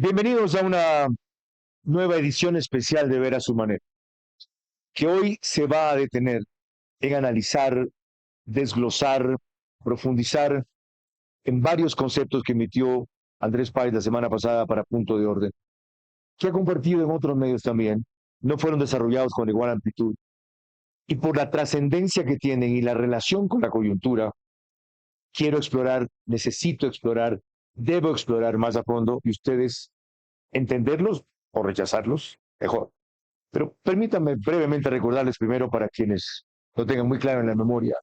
Bienvenidos a una nueva edición especial de Ver a su manera, que hoy se va a detener en analizar, desglosar, profundizar en varios conceptos que emitió Andrés Páez la semana pasada para Punto de Orden, que ha compartido en otros medios también, no fueron desarrollados con igual amplitud, y por la trascendencia que tienen y la relación con la coyuntura, quiero explorar, necesito explorar, debo explorar más a fondo y ustedes entenderlos o rechazarlos, mejor. Pero permítanme brevemente recordarles primero para quienes lo tengan muy claro en la memoria,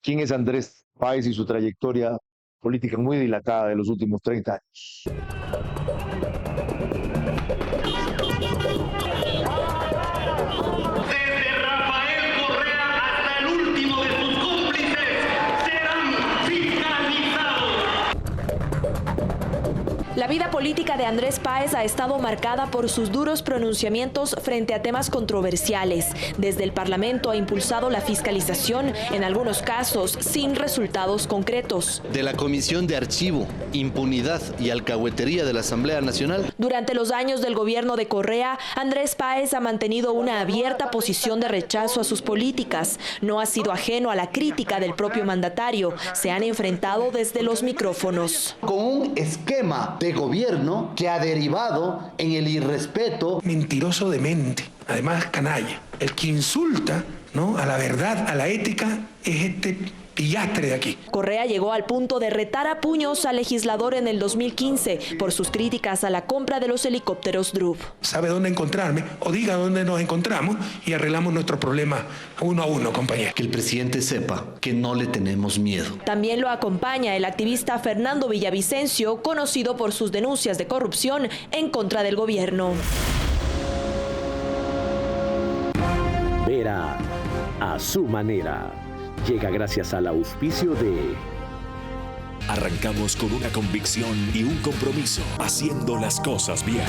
quién es Andrés Páez y su trayectoria política muy dilatada de los últimos 30 años. La vida política de Andrés Páez ha estado marcada por sus duros pronunciamientos frente a temas controversiales. Desde el Parlamento ha impulsado la fiscalización, en algunos casos sin resultados concretos. De la Comisión de Archivo, Impunidad y Alcahuetería de la Asamblea Nacional. Durante los años del gobierno de Correa, Andrés Páez ha mantenido una abierta posición de rechazo a sus políticas. No ha sido ajeno a la crítica del propio mandatario. Se han enfrentado desde los micrófonos. Con un esquema de gobierno que ha derivado en el irrespeto. Mentiroso demente, además canalla. El que insulta, ¿no?, a la verdad, a la ética, es este pillastre de aquí. Correa llegó al punto de retar a puños al legislador en el 2015 por sus críticas a la compra de los helicópteros Drup. Sabe dónde encontrarme o diga dónde nos encontramos y arreglamos nuestro problema uno a uno, compañero. Que el presidente sepa que no le tenemos miedo. También lo acompaña el activista Fernando Villavicencio, conocido por sus denuncias de corrupción en contra del gobierno. Vera a su manera. Llega gracias al auspicio de... Arrancamos con una convicción y un compromiso, haciendo las cosas bien.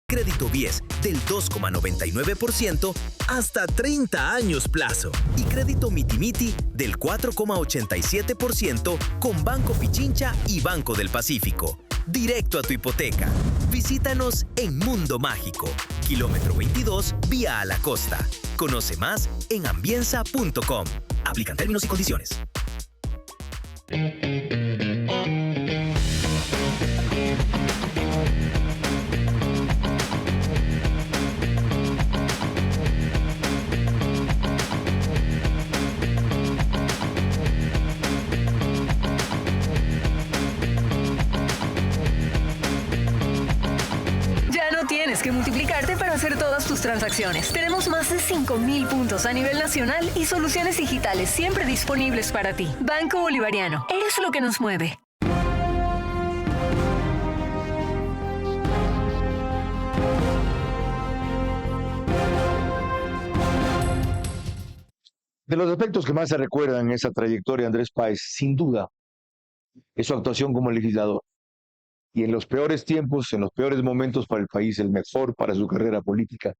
Crédito BIES del 2,99% hasta 30 años plazo. Y crédito Miti-Miti del 4,87% con Banco Pichincha y Banco del Pacífico. Directo a tu hipoteca. Visítanos en Mundo Mágico, kilómetro 22, vía a la costa. Conoce más en ambienza.com. Aplican términos y condiciones. Que multiplicarte para hacer todas tus transacciones. Tenemos más de 5,000 puntos a nivel nacional y soluciones digitales siempre disponibles para ti. Banco Bolivariano, eres lo que nos mueve. De los aspectos que más se recuerdan en esa trayectoria de Andrés Páez, sin duda, es su actuación como legislador. Y en los peores tiempos, en los peores momentos para el país, el mejor para su carrera política,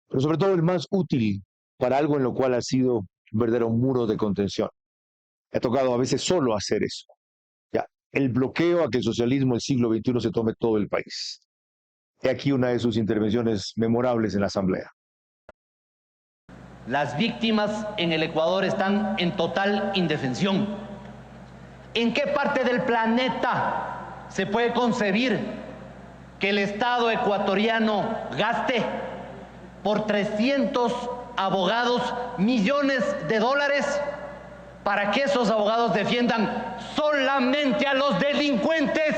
pero sobre todo el más útil para algo en lo cual ha sido un verdadero muro de contención. Ha tocado a veces solo hacer eso. Ya, el bloqueo a que el socialismo del siglo XXI se tome todo el país. He aquí una de sus intervenciones memorables en la Asamblea. Las víctimas en el Ecuador están en total indefensión. ¿En qué parte del planeta se puede concebir que el Estado ecuatoriano gaste por 300 abogados millones de dólares para que esos abogados defiendan solamente a los delincuentes?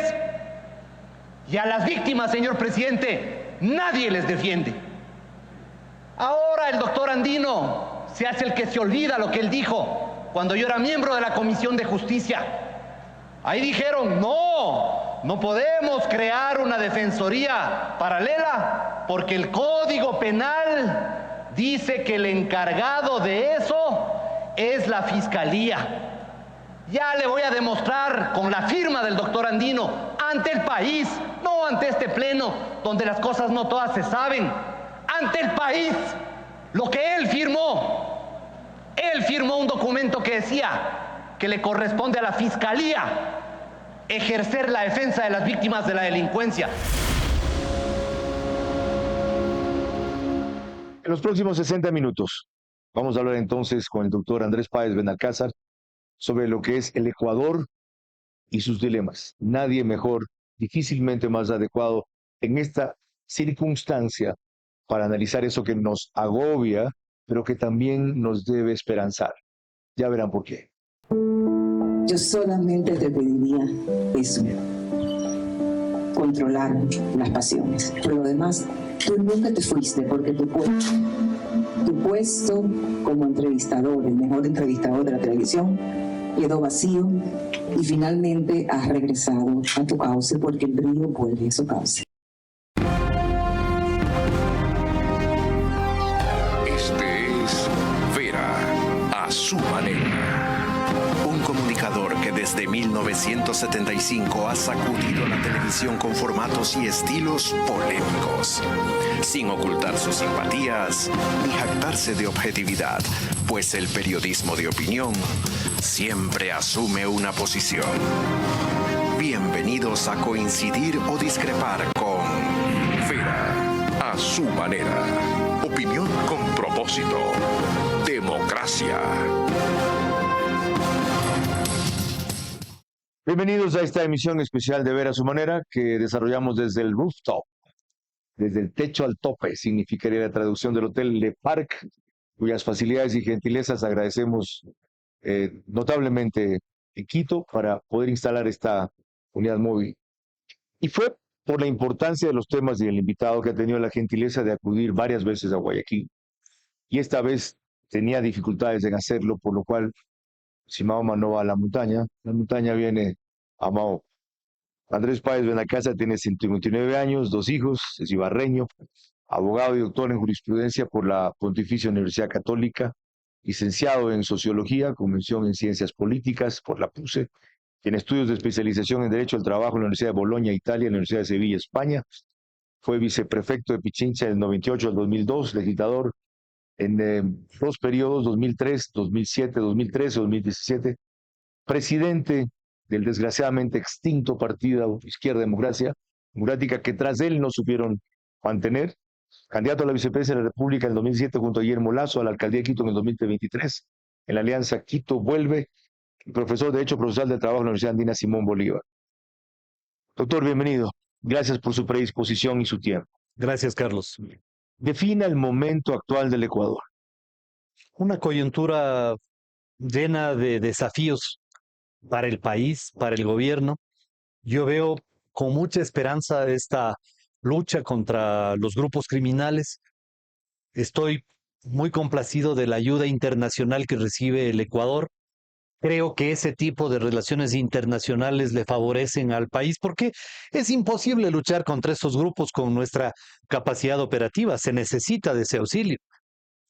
Y a las víctimas, señor presidente, nadie les defiende. Ahora el doctor Andino se hace el que se olvida lo que él dijo cuando yo era miembro de la Comisión de Justicia. Ahí dijeron, no podemos crear una defensoría paralela porque el Código Penal dice que el encargado de eso es la Fiscalía. Ya le voy a demostrar con la firma del doctor Andino ante el país, no ante este pleno, donde las cosas no todas se saben, ante el país, lo que él firmó. Él firmó un documento que decía que le corresponde a la Fiscalía ejercer la defensa de las víctimas de la delincuencia. En los próximos 60 minutos vamos a hablar entonces con el doctor Andrés Páez Benalcázar sobre lo que es el Ecuador y sus dilemas. Nadie mejor, difícilmente más adecuado en esta circunstancia para analizar eso que nos agobia, pero que también nos debe esperanzar. Ya verán por qué. Yo solamente te pediría eso, controlar las pasiones. Por lo demás, tú nunca te fuiste porque tu puesto como entrevistador, el mejor entrevistador de la televisión, quedó vacío y finalmente has regresado a tu cauce porque el brillo vuelve a su cauce. Este es Vera a su manera. Un comunicador que desde 1975 ha sacudido la televisión con formatos y estilos polémicos, sin ocultar sus simpatías ni jactarse de objetividad, pues el periodismo de opinión siempre asume una posición. Bienvenidos a coincidir o discrepar con Vera a su manera. Opinión con propósito. Democracia. Bienvenidos a esta emisión especial de Ver a su manera que desarrollamos desde el rooftop, desde el techo al tope, significaría la traducción del Hotel Le Parc, cuyas facilidades y gentilezas agradecemos notablemente en Quito para poder instalar esta unidad móvil. Y fue por la importancia de los temas y el invitado que ha tenido la gentileza de acudir varias veces a Guayaquil. Y esta vez tenía dificultades en hacerlo, por lo cual, si Mahoma no va a la montaña viene a Mahoma. Andrés Páez Benalcázar tiene 129 años, 2 hijos, es ibarreño, abogado y doctor en jurisprudencia por la Pontificia Universidad Católica, licenciado en Sociología, con mención en Ciencias Políticas por la PUCE, tiene estudios de especialización en Derecho del Trabajo en la Universidad de Bolonia, Italia, en la Universidad de Sevilla, España. Fue viceprefecto de Pichincha del 98 al 2002, legislador en 2 periodos, 2003, 2007, 2013, 2017, presidente del desgraciadamente extinto partido Izquierda Democrática, que tras él no supieron mantener, candidato a la vicepresidencia de la República en el 2007 junto a Guillermo Lazo, a la alcaldía de Quito en el 2023, en la alianza Quito Vuelve, y profesor de Derecho Procesal del Trabajo en la Universidad Andina Simón Bolívar. Doctor, bienvenido. Gracias por su predisposición y su tiempo. Gracias, Carlos. Defina el momento actual del Ecuador. Una coyuntura llena de desafíos para el país, para el gobierno. Yo veo con mucha esperanza esta lucha contra los grupos criminales. Estoy muy complacido de la ayuda internacional que recibe el Ecuador. Creo que ese tipo de relaciones internacionales le favorecen al país porque es imposible luchar contra estos grupos con nuestra capacidad operativa. Se necesita de ese auxilio.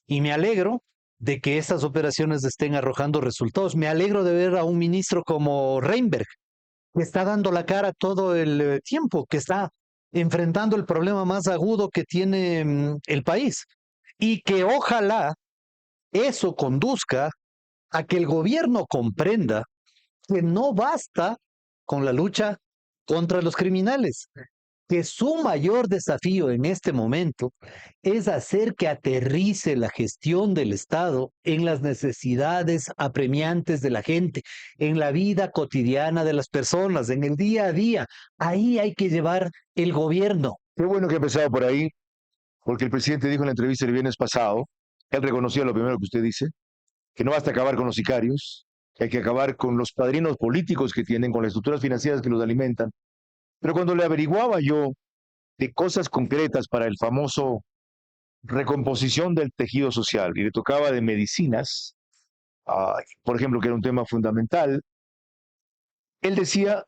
Y me alegro de que estas operaciones estén arrojando resultados. Me alegro de ver a un ministro como Reinberg, que está dando la cara todo el tiempo, que está enfrentando el problema más agudo que tiene el país. Y que ojalá eso conduzca a que el gobierno comprenda que no basta con la lucha contra los criminales, que su mayor desafío en este momento es hacer que aterrice la gestión del Estado en las necesidades apremiantes de la gente, en la vida cotidiana de las personas, en el día a día. Ahí hay que llevar el gobierno. Qué bueno que ha empezado por ahí, porque el presidente dijo en la entrevista el viernes pasado, él reconoció lo primero que usted dice, que no basta acabar con los sicarios, que hay que acabar con los padrinos políticos que tienen, con las estructuras financieras que los alimentan. Pero cuando le averiguaba yo de cosas concretas para el famoso recomposición del tejido social, y le tocaba de medicinas, por ejemplo, que era un tema fundamental, él decía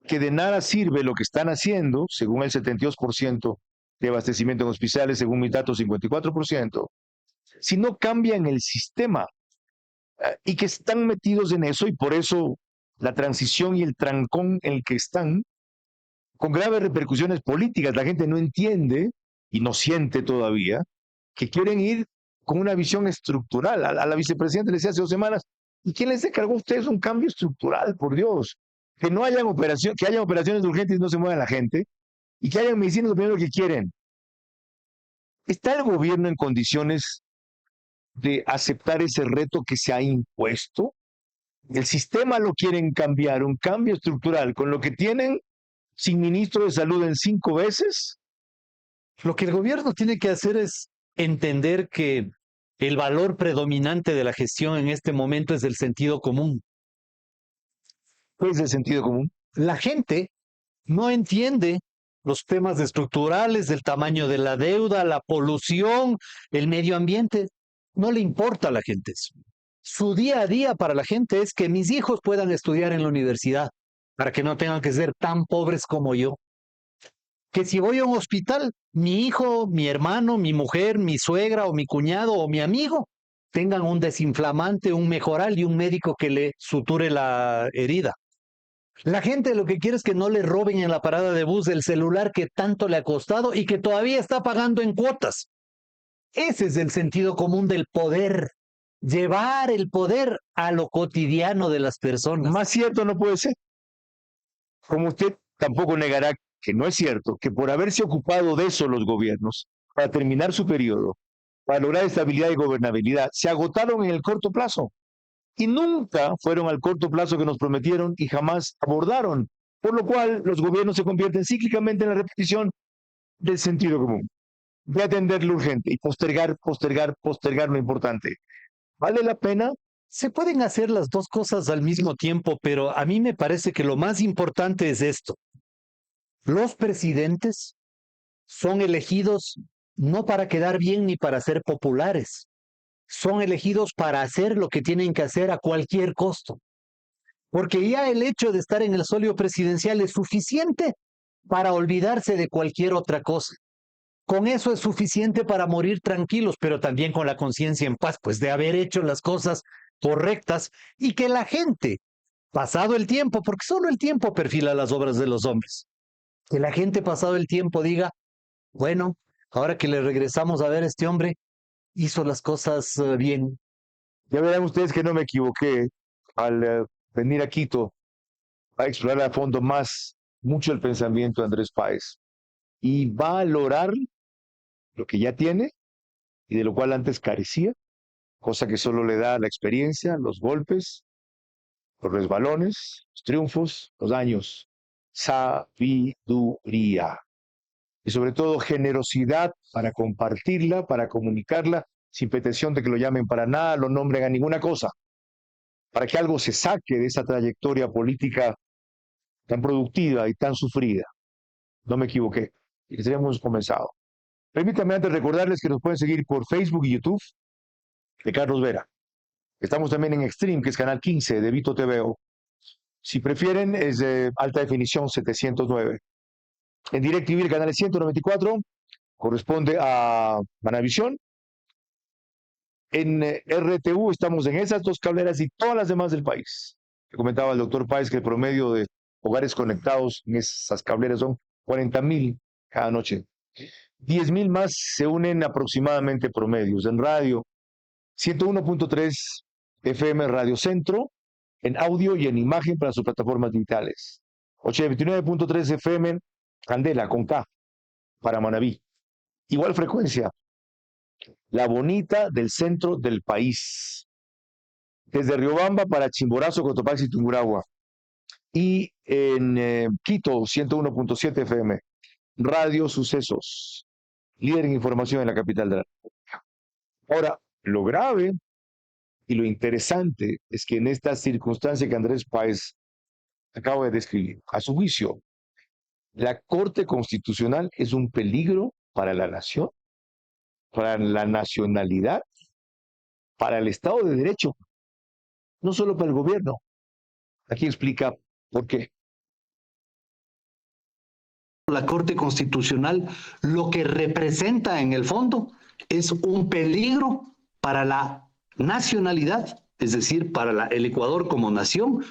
que de nada sirve lo que están haciendo, según el 72% de abastecimiento en hospitales, según mis datos 54%, si no cambian el sistema. y que están metidos en eso, y por eso la transición y el trancón en el que están, con graves repercusiones políticas. La gente no entiende y no siente todavía que quieren ir con una visión estructural. A la vicepresidenta le decía hace 2 semanas, ¿y quién les encargó a ustedes un cambio estructural, por Dios? Que no hayan que hayan operaciones urgentes y no se mueva la gente, y que hayan medicinas lo primero que quieren. ¿Está el gobierno en condiciones de aceptar ese reto que se ha impuesto? El sistema lo quieren cambiar, un cambio estructural, con lo que tienen sin ministro de salud en 5 veces. Lo que el gobierno tiene que hacer es entender que el valor predominante de la gestión en este momento es el sentido común. ¿Qué es el sentido común? La gente no entiende los temas estructurales, del tamaño de la deuda, la polución, el medio ambiente. No le importa a la gente eso. Su día a día para la gente es que mis hijos puedan estudiar en la universidad, para que no tengan que ser tan pobres como yo. Que si voy a un hospital, mi hijo, mi hermano, mi mujer, mi suegra o mi cuñado o mi amigo tengan un desinflamante, un mejoral y un médico que le suture la herida. La gente lo que quiere es que no le roben en la parada de bus el celular que tanto le ha costado y que todavía está pagando en cuotas. Ese es el sentido común del poder. Llevar el poder a lo cotidiano de las personas. Más cierto no puede ser. Como usted tampoco negará que no es cierto que por haberse ocupado de eso los gobiernos, para terminar su periodo, para lograr estabilidad y gobernabilidad, se agotaron en el corto plazo. Y nunca fueron al corto plazo que nos prometieron y jamás abordaron. Por lo cual los gobiernos se convierten cíclicamente en la repetición del sentido común, de atender lo urgente y postergar lo importante. ¿Vale la pena? Se pueden hacer las dos cosas al mismo tiempo, pero a mí me parece que lo más importante es esto. Los presidentes son elegidos no para quedar bien ni para ser populares. Son elegidos para hacer lo que tienen que hacer a cualquier costo. Porque ya el hecho de estar en el solio presidencial es suficiente para olvidarse de cualquier otra cosa. Con eso es suficiente para morir tranquilos, pero también con la conciencia en paz, pues de haber hecho las cosas correctas y que la gente, pasado el tiempo, porque solo el tiempo perfila las obras de los hombres, que la gente pasado el tiempo diga, bueno, ahora que le regresamos a ver a este hombre, hizo las cosas bien. Ya verán ustedes que no me equivoqué al venir a Quito a explorar a fondo mucho el pensamiento de Andrés Páez y valorar lo que ya tiene y de lo cual antes carecía, cosa que solo le da la experiencia, los golpes, los resbalones, los triunfos, los años, sabiduría y sobre todo generosidad para compartirla, para comunicarla, sin pretensión de que lo llamen para nada, lo nombren a ninguna cosa, para que algo se saque de esa trayectoria política tan productiva y tan sufrida. No me equivoqué, y que hemos comenzado. Permítanme antes recordarles que nos pueden seguir por Facebook y YouTube de Carlos Vera. Estamos también en Extreme, que es canal 15 de Vito TVO. Si prefieren, es de alta definición 709. En DirecTV, el canal 194, corresponde a Manavisión. En RTU estamos en esas 2 cableras y todas las demás del país. Le comentaba el doctor Páez que el promedio de hogares conectados en esas cableras son 40,000 cada noche. 10,000 más se unen aproximadamente promedios. En radio, 101.3 FM Radio Centro, en audio y en imagen para sus plataformas digitales. 89.3 FM Candela, con K, para Manabí. Igual frecuencia, La Bonita del centro del país. Desde Riobamba para Chimborazo, Cotopaxi y Tungurahua. Y en Quito, 101.7 FM, Radio Sucesos, líder en información en la capital de la República. Ahora, lo grave y lo interesante es que en esta circunstancia que Andrés Páez acaba de describir, a su juicio, la Corte Constitucional es un peligro para la nación, para la nacionalidad, para el Estado de Derecho, no solo para el gobierno. Aquí explica por qué. La Corte Constitucional lo que representa en el fondo es un peligro para la nacionalidad es decir, para el Ecuador como nación,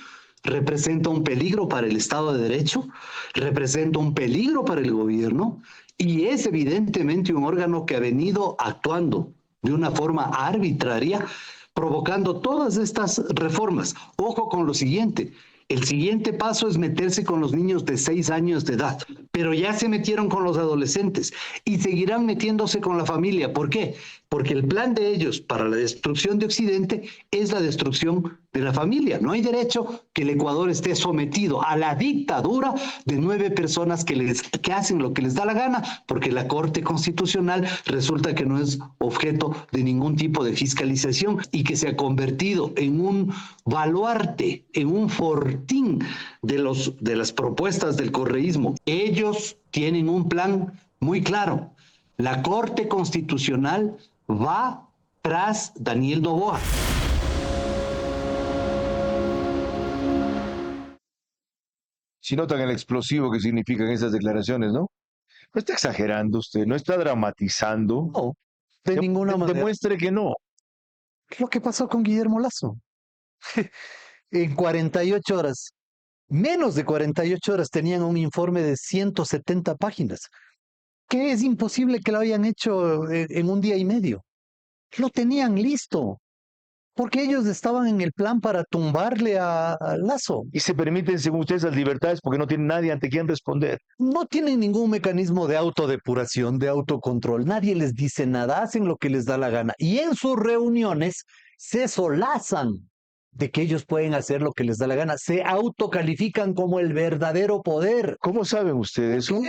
representa un peligro para el Estado de Derecho, representa un peligro para el gobierno y es evidentemente un órgano que ha venido actuando de una forma arbitraria, provocando todas estas reformas. Ojo con lo siguiente. El siguiente paso es meterse con los niños de 6 años de edad, pero ya se metieron con los adolescentes y seguirán metiéndose con la familia. ¿Por qué? Porque el plan de ellos para la destrucción de Occidente es la destrucción de la familia. No hay derecho que el Ecuador esté sometido a la dictadura de 9 personas que hacen lo que les da la gana, porque la Corte Constitucional resulta que no es objeto de ningún tipo de fiscalización y que se ha convertido en un baluarte, en un fortín de las propuestas del correísmo. Ellos tienen un plan muy claro. La Corte Constitucional va tras Daniel Noboa. Si notan el explosivo que significan esas declaraciones, ¿no? No está exagerando usted, no está dramatizando. No, de ninguna manera. Demuestre que no. Lo que pasó con Guillermo Lazo. En 48 horas, menos de 48 horas, tenían un informe de 170 páginas, que es imposible que lo hayan hecho en un día y medio. Lo tenían listo, porque ellos estaban en el plan para tumbarle a Lazo. Y se permiten, según ustedes, las libertades porque no tienen nadie ante quien responder. No tienen ningún mecanismo de autodepuración, de autocontrol. Nadie les dice nada, hacen lo que les da la gana. Y en sus reuniones se solazan de que ellos pueden hacer lo que les da la gana. Se autocalifican como el verdadero poder. ¿Cómo saben ustedes eso?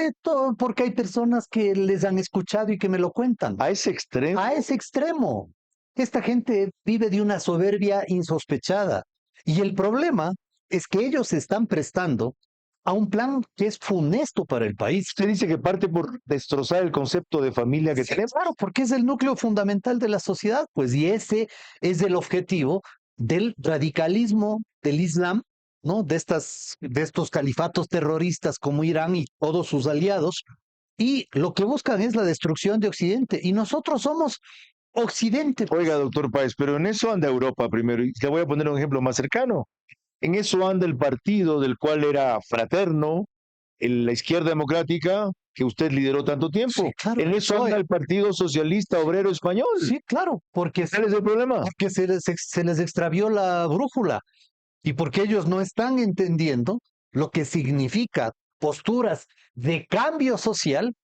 Porque hay personas que les han escuchado y que me lo cuentan. ¿A ese extremo? A ese extremo. Esta gente vive de una soberbia insospechada. Y el problema es que ellos se están prestando a un plan que es funesto para el país. Usted dice que parte por destrozar el concepto de familia que tenemos. Claro, porque es el núcleo fundamental de la sociedad, pues, y ese es el objetivo del radicalismo del Islam, ¿no? De estos califatos terroristas como Irán y todos sus aliados, y lo que buscan es la destrucción de Occidente, y nosotros somos Occidente. Oiga, doctor Páez, pero en eso anda Europa primero, y le voy a poner un ejemplo más cercano. En eso anda el partido del cual era fraterno, la izquierda democrática, que usted lideró tanto tiempo. Sí, claro, en eso anda el Partido Socialista Obrero Español. Sí, claro, porque ¿Cuál es el problema? Porque se les extravió la brújula y porque ellos no están entendiendo lo que significa posturas de cambio social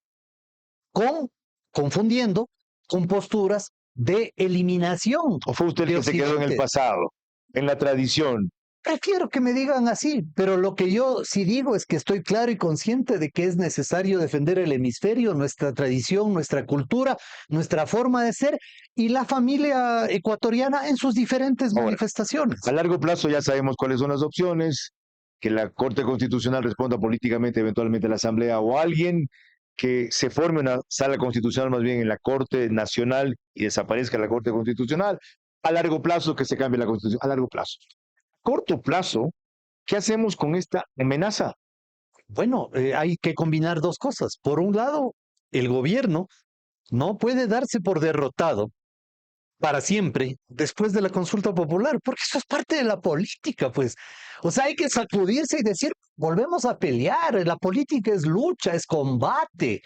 confundiendo con posturas de eliminación. ¿O fue usted el que se quedó en el pasado, en la tradición? Prefiero que me digan así, pero lo que yo sí digo es que estoy claro y consciente de que es necesario defender el hemisferio, nuestra tradición, nuestra cultura, nuestra forma de ser y la familia ecuatoriana en sus diferentes manifestaciones. A largo plazo ya sabemos cuáles son las opciones, que la Corte Constitucional responda políticamente eventualmente a la Asamblea o alguien, que se forme una sala constitucional más bien en la Corte Nacional y desaparezca la Corte Constitucional. A largo plazo que se cambie la Constitución, a largo plazo. Corto plazo, ¿qué hacemos con esta amenaza? Bueno, hay que combinar dos cosas. Por un lado, el gobierno no puede darse por derrotado para siempre después de la consulta popular, porque eso es parte de la política, pues. O sea, hay que sacudirse y decir, volvemos a pelear, la política es lucha, es combate.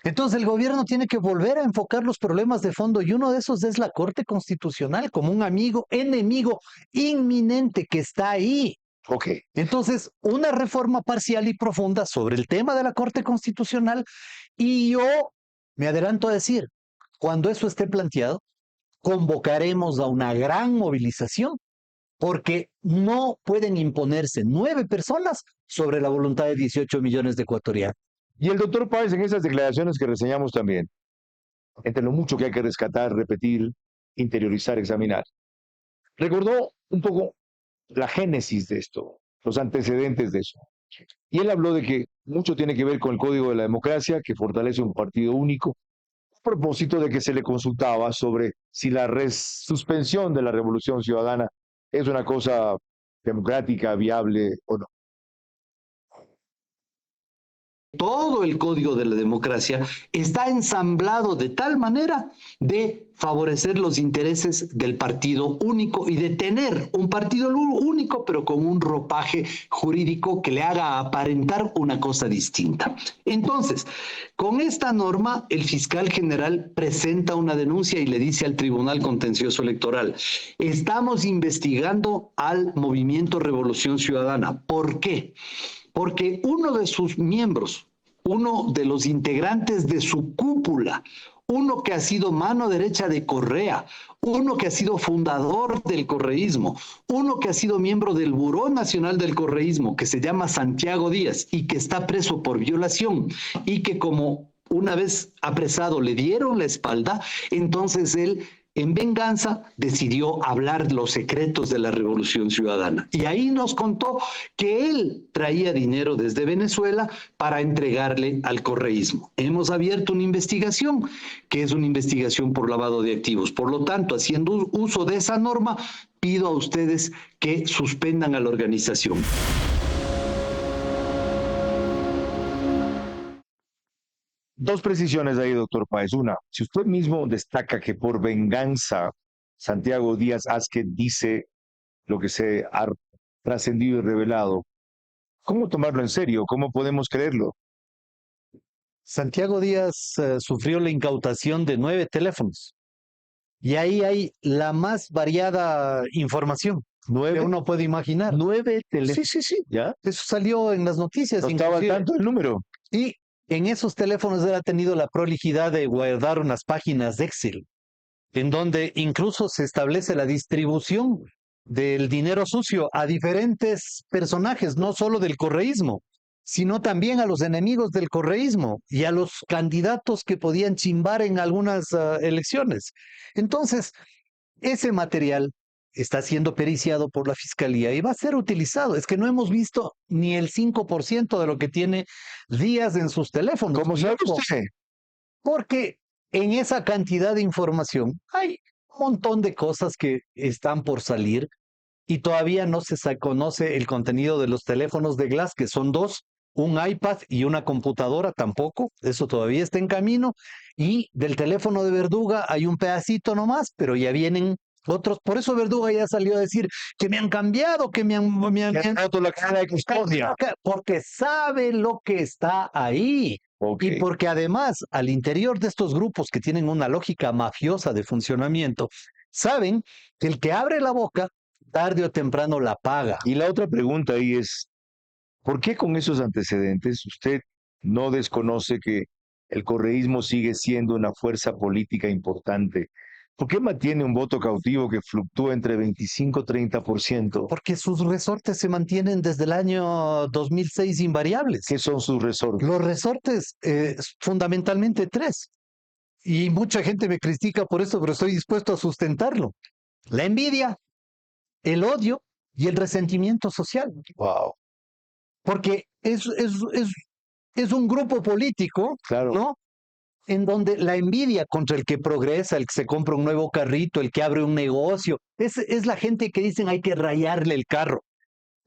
Entonces el gobierno tiene que volver a enfocar los problemas de fondo y uno de esos es la Corte Constitucional como un enemigo inminente que está ahí. Ok. Entonces, una reforma parcial y profunda sobre el tema de la Corte Constitucional y yo me adelanto a decir, cuando eso esté planteado, convocaremos a una gran movilización porque no pueden imponerse 9 personas sobre la voluntad de 18 millones de ecuatorianos. Y el doctor Páez en esas declaraciones que reseñamos también, entre lo mucho que hay que rescatar, repetir, interiorizar, examinar, recordó un poco la génesis de esto, los antecedentes de eso. Y él habló de que mucho tiene que ver con el Código de la Democracia, que fortalece un partido único, a propósito de que se le consultaba sobre si la suspensión de la Revolución Ciudadana es una cosa democrática, viable o no. Todo todo el código de la democracia está ensamblado de tal manera de favorecer los intereses del partido único y de tener un partido único, pero con un ropaje jurídico que le haga aparentar una cosa distinta. Entonces, con esta norma, el fiscal general presenta una denuncia y le dice al Tribunal Contencioso Electoral: estamos investigando al Movimiento Revolución Ciudadana. ¿Por qué? Porque uno de sus miembros, uno de los integrantes de su cúpula, uno que ha sido mano derecha de Correa, uno que ha sido fundador del correísmo, uno que ha sido miembro del Buró Nacional del Correísmo, que se llama Santiago Díaz y que está preso por violación y que como una vez apresado le dieron la espalda, entonces él en venganza decidió hablar los secretos de la Revolución Ciudadana. Y ahí nos contó que él traía dinero desde Venezuela para entregarle al correísmo. Hemos abierto una investigación, que es una investigación por lavado de activos. Por lo tanto, haciendo uso de esa norma, pido a ustedes que suspendan a la organización. Dos precisiones ahí, doctor Páez. Una, si usted mismo destaca que por venganza Santiago Díaz Asquet dice lo que se ha trascendido y revelado, ¿cómo tomarlo en serio? ¿Cómo podemos creerlo? Santiago Díaz sufrió la incautación de 9 teléfonos. Y ahí hay la más variada información que uno puede imaginar. 9 teléfonos. Sí, sí, sí. ¿Ya? Eso salió en las noticias. No estaba al tanto el número. Y en esos teléfonos él ha tenido la prolijidad de guardar unas páginas de Excel, en donde incluso se establece la distribución del dinero sucio a diferentes personajes, no solo del correísmo, sino también a los enemigos del correísmo y a los candidatos que podían chimbar en algunas elecciones. Entonces, ese material está siendo periciado por la Fiscalía y va a ser utilizado. Es que no hemos visto ni el 5% de lo que tiene Díaz en sus teléfonos. ¿Cómo sabe usted? Porque en esa cantidad de información hay un montón de cosas que están por salir y todavía no se conoce el contenido de los teléfonos de Glass, que son 2, un iPad y una computadora tampoco, eso todavía está en camino, y del teléfono de Verduga hay un pedacito nomás, pero ya vienen otros. Por eso Verduga ya salió a decir que me han cambiado, que me han roto la cadena de custodia. Porque sabe lo que está ahí. Okay. Y porque además, al interior de estos grupos que tienen una lógica mafiosa de funcionamiento, saben que el que abre la boca, tarde o temprano la paga. Y la otra pregunta ahí es, ¿por qué con esos antecedentes usted no desconoce que el correísmo sigue siendo una fuerza política importante? ¿Por qué mantiene un voto cautivo que fluctúa entre 25 y 30%? Porque sus resortes se mantienen desde el año 2006 invariables. ¿Qué son sus resortes? Los resortes, fundamentalmente 3. Y mucha gente me critica por eso, pero estoy dispuesto a sustentarlo. La envidia, el odio y el resentimiento social. Wow. Porque es un grupo político, claro, ¿no? En donde la envidia contra el que progresa, el que se compra un nuevo carrito, el que abre un negocio, es la gente que dicen hay que rayarle el carro,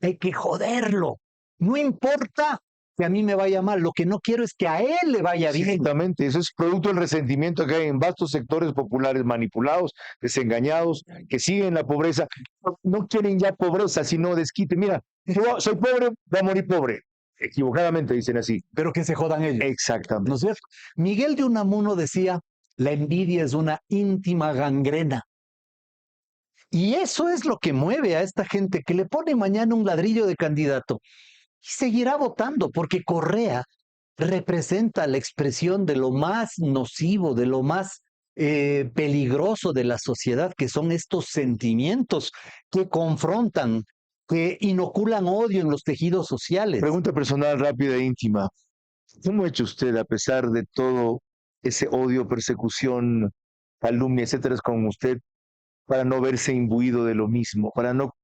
hay que joderlo. No importa que a mí me vaya mal, lo que no quiero es que a él le vaya bien. Exactamente, eso es producto del resentimiento que hay en vastos sectores populares manipulados, desengañados, que siguen la pobreza. No quieren ya pobreza, sino desquite. Mira, yo soy pobre, voy a morir pobre. Equivocadamente dicen así. Pero que se jodan ellos. Exactamente. ¿No es cierto? Miguel de Unamuno decía, la envidia es una íntima gangrena. Y eso es lo que mueve a esta gente que le pone mañana un ladrillo de candidato y seguirá votando, porque Correa representa la expresión de lo más nocivo, de lo más peligroso de la sociedad, que son estos sentimientos que confrontan, que inoculan odio en los tejidos sociales. Pregunta personal rápida e íntima. ¿Cómo ha hecho usted, a pesar de todo ese odio, persecución, calumnia, etcétera, con usted, para no verse imbuido de lo mismo, para no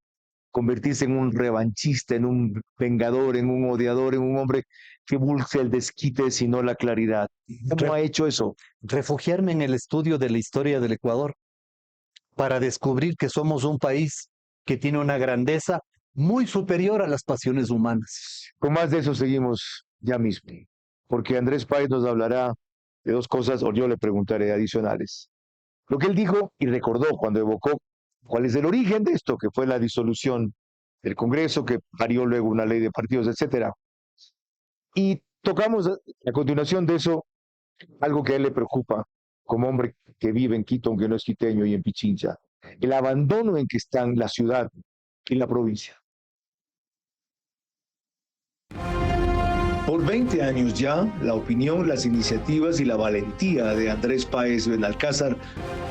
convertirse en un revanchista, en un vengador, en un odiador, en un hombre que busque el desquite, sino la claridad? ¿Cómo ha hecho eso? Refugiarme en el estudio de la historia del Ecuador para descubrir que somos un país que tiene una grandeza muy superior a las pasiones humanas. Con más de eso seguimos ya mismo. porque Andrés Páez nos hablará de dos cosas, o yo le preguntaré adicionales. Lo que él dijo y recordó cuando evocó cuál es el origen de esto, que fue la disolución del Congreso, que parió luego una ley de partidos, etcétera. Y tocamos a continuación de eso algo que a él le preocupa como hombre que vive en Quito, aunque no es quiteño, y en Pichincha, el abandono en que están la ciudad y la provincia. Por 20 años ya, la opinión, las iniciativas y la valentía de Andrés Páez Benalcázar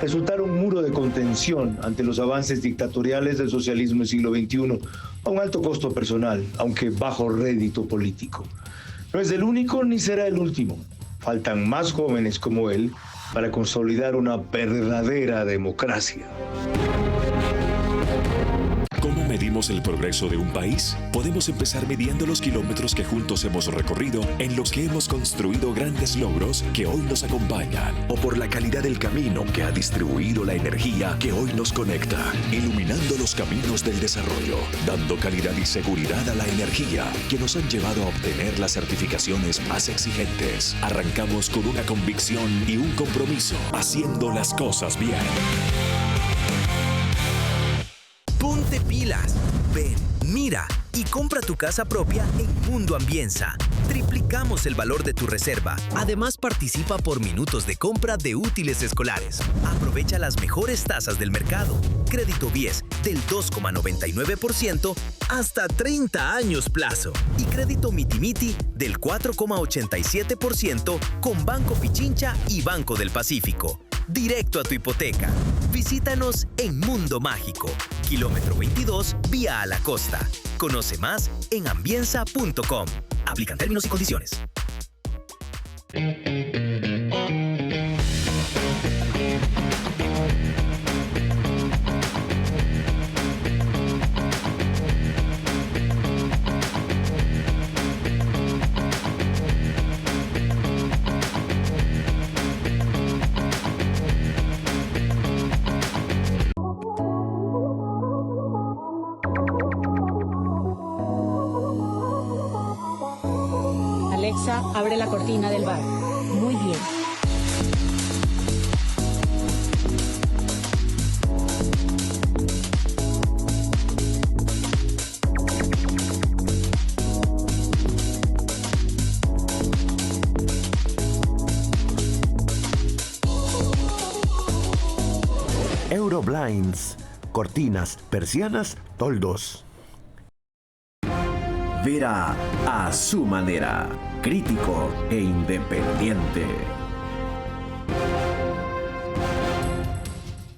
resultaron un muro de contención ante los avances dictatoriales del socialismo del siglo XXI, a un alto costo personal, aunque bajo rédito político. No es el único ni será el último. Faltan más jóvenes como él para consolidar una verdadera democracia. ¿Cómo medimos el progreso de un país? Podemos empezar midiendo los kilómetros que juntos hemos recorrido, en los que hemos construido grandes logros que hoy nos acompañan, o por la calidad del camino que ha distribuido la energía que hoy nos conecta, iluminando los caminos del desarrollo, dando calidad y seguridad a la energía que nos han llevado a obtener las certificaciones más exigentes. Arrancamos con una convicción y un compromiso, haciendo las cosas bien. Ponte pilas, ven, mira y compra tu casa propia en Mundo Ambienza. Triplicamos el valor de tu reserva. Además, participa por minutos de compra de útiles escolares. Aprovecha las mejores tasas del mercado. Crédito BIES del 2,99% hasta 30 años plazo. Y crédito Mitimiti del 4,87% con Banco Pichincha y Banco del Pacífico. Directo a tu hipoteca. Visítanos en Mundo Mágico, kilómetro 22, vía a la costa. Conoce más en ambienza.com. Aplican términos y condiciones. Alexa, abre la cortina del bar. Muy bien. Euroblinds, cortinas, persianas, toldos. Vera a su manera, crítico e independiente.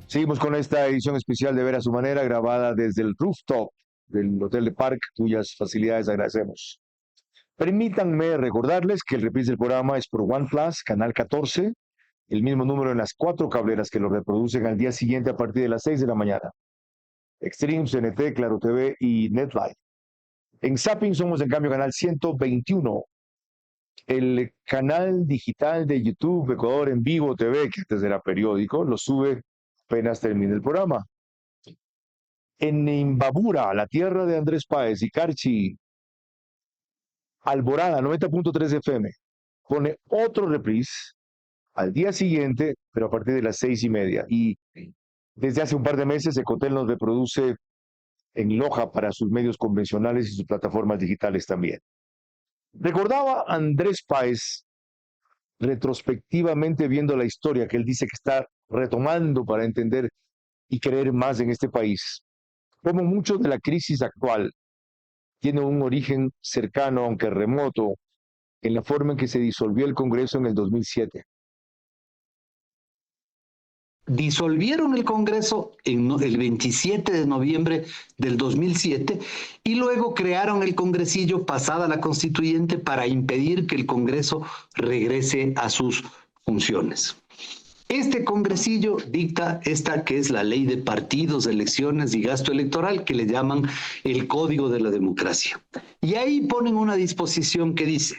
Seguimos con esta edición especial de Ver a su manera, grabada desde el rooftop del Hotel de Park, cuyas facilidades agradecemos. Permítanme recordarles que el reprise del programa es por OnePlus, canal 14, el mismo número en las 4 cableras que lo reproducen al día siguiente a partir de las 6 de la mañana. Extreme, CNT, Claro TV y NetLife. En Zapping somos en cambio canal 121. El canal digital de YouTube Ecuador en Vivo TV, que antes era periódico, lo sube apenas termine el programa. En Imbabura, la tierra de Andrés Páez y Carchi, Alborada 90.3 FM, pone otro reprise al día siguiente, pero a partir de las 6:30. Y desde hace un par de meses Ecotel nos reproduce en Loja para sus medios convencionales y sus plataformas digitales también. Recordaba Andrés Páez, retrospectivamente viendo la historia que él dice que está retomando para entender y creer más en este país, como mucho de la crisis actual tiene un origen cercano, aunque remoto, en la forma en que se disolvió el Congreso en el 2007. Disolvieron el Congreso el 27 de noviembre del 2007 y luego crearon el Congresillo pasada la Constituyente para impedir que el Congreso regrese a sus funciones. Este Congresillo dicta esta que es la ley de partidos, elecciones y gasto electoral, que le llaman el Código de la Democracia. Y ahí ponen una disposición que dice: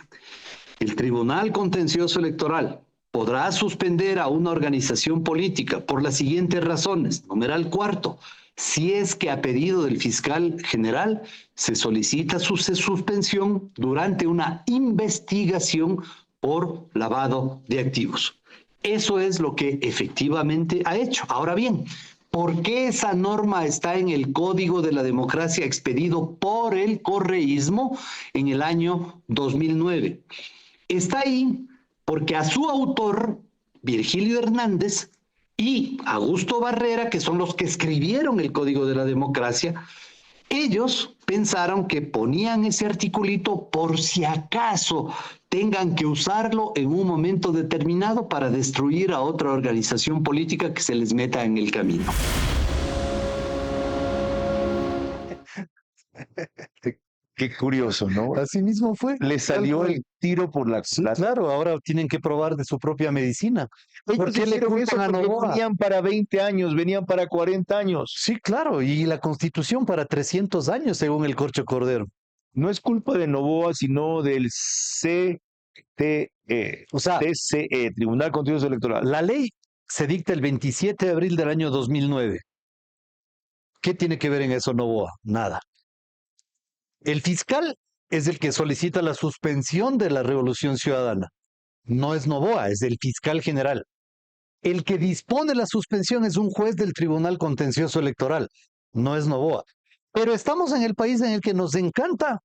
el Tribunal Contencioso Electoral podrá suspender a una organización política por las siguientes razones. Numeral 4. Si es que a pedido del fiscal general se solicita su suspensión durante una investigación por lavado de activos. Eso es lo que efectivamente ha hecho. Ahora bien, ¿por qué esa norma está en el Código de la Democracia expedido por el correísmo en el año 2009? Está ahí porque a su autor, Virgilio Hernández, y Augusto Barrera, que son los que escribieron el Código de la Democracia, ellos pensaron que ponían ese articulito por si acaso tengan que usarlo en un momento determinado para destruir a otra organización política que se les meta en el camino. Qué curioso, ¿no? Así mismo fue. Le salió el tiro por la... Sí, claro, ahora tienen que probar de su propia medicina. ¿Por qué le culpan a Noboa? Venían para 20 años, venían para 40 años. Sí, claro, y la Constitución para 300 años, según el Corcho Cordero. No es culpa de Noboa, sino del CTE, o sea, TCE, Tribunal Contencioso Electoral. La ley se dicta el 27 de abril del año 2009. ¿Qué tiene que ver en eso Noboa? Nada. El fiscal es el que solicita la suspensión de la Revolución Ciudadana. No es Noboa, es el fiscal general. El que dispone la suspensión es un juez del Tribunal Contencioso Electoral. No es Noboa. Pero estamos en el país en el que nos encanta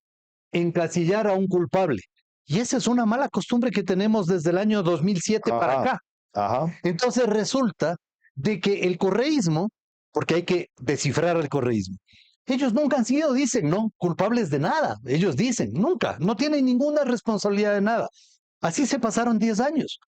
encasillar a un culpable. Y esa es una mala costumbre que tenemos desde el año 2007 para acá. Entonces resulta de que el correísmo, porque hay que descifrar el correísmo, ellos nunca han sido, dicen, no, culpables de nada. Ellos dicen, nunca, no tienen ninguna responsabilidad de nada. Así se pasaron 10 años.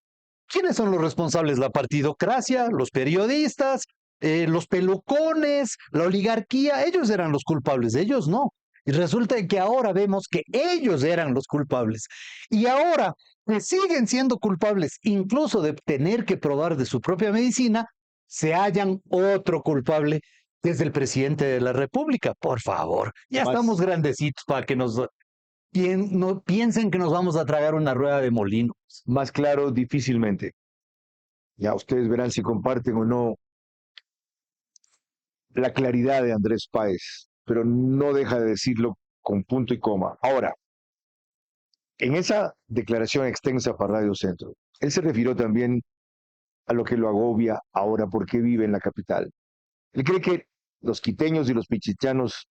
¿Quiénes son los responsables? La partidocracia, los periodistas, los pelucones, la oligarquía. Ellos eran los culpables, ellos no. Y resulta que ahora vemos que ellos eran los culpables. Y ahora que siguen siendo culpables, incluso de tener que probar de su propia medicina, se hallan otro culpable, que es el presidente de la República. Por favor, ya estamos grandecitos para que no piensen que nos vamos a tragar una rueda de molino. Más claro, difícilmente. Ya ustedes verán si comparten o no la claridad de Andrés Páez, pero no deja de decirlo con punto y coma. Ahora, en esa declaración extensa para Radio Centro, él se refirió también a lo que lo agobia ahora porque vive en la capital. Él cree que los quiteños y los pichinchanos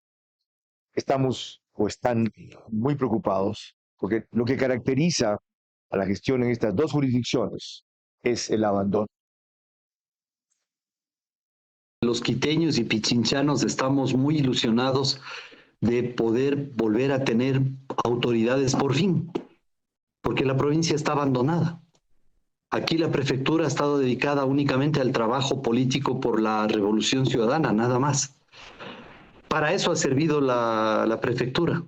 estamos o están muy preocupados porque lo que caracteriza a la gestión en estas dos jurisdicciones es el abandono. Los quiteños y pichinchanos estamos muy ilusionados de poder volver a tener autoridades por fin, porque la provincia está abandonada. Aquí la prefectura ha estado dedicada únicamente al trabajo político por la Revolución Ciudadana, nada más. Para eso ha servido la prefectura,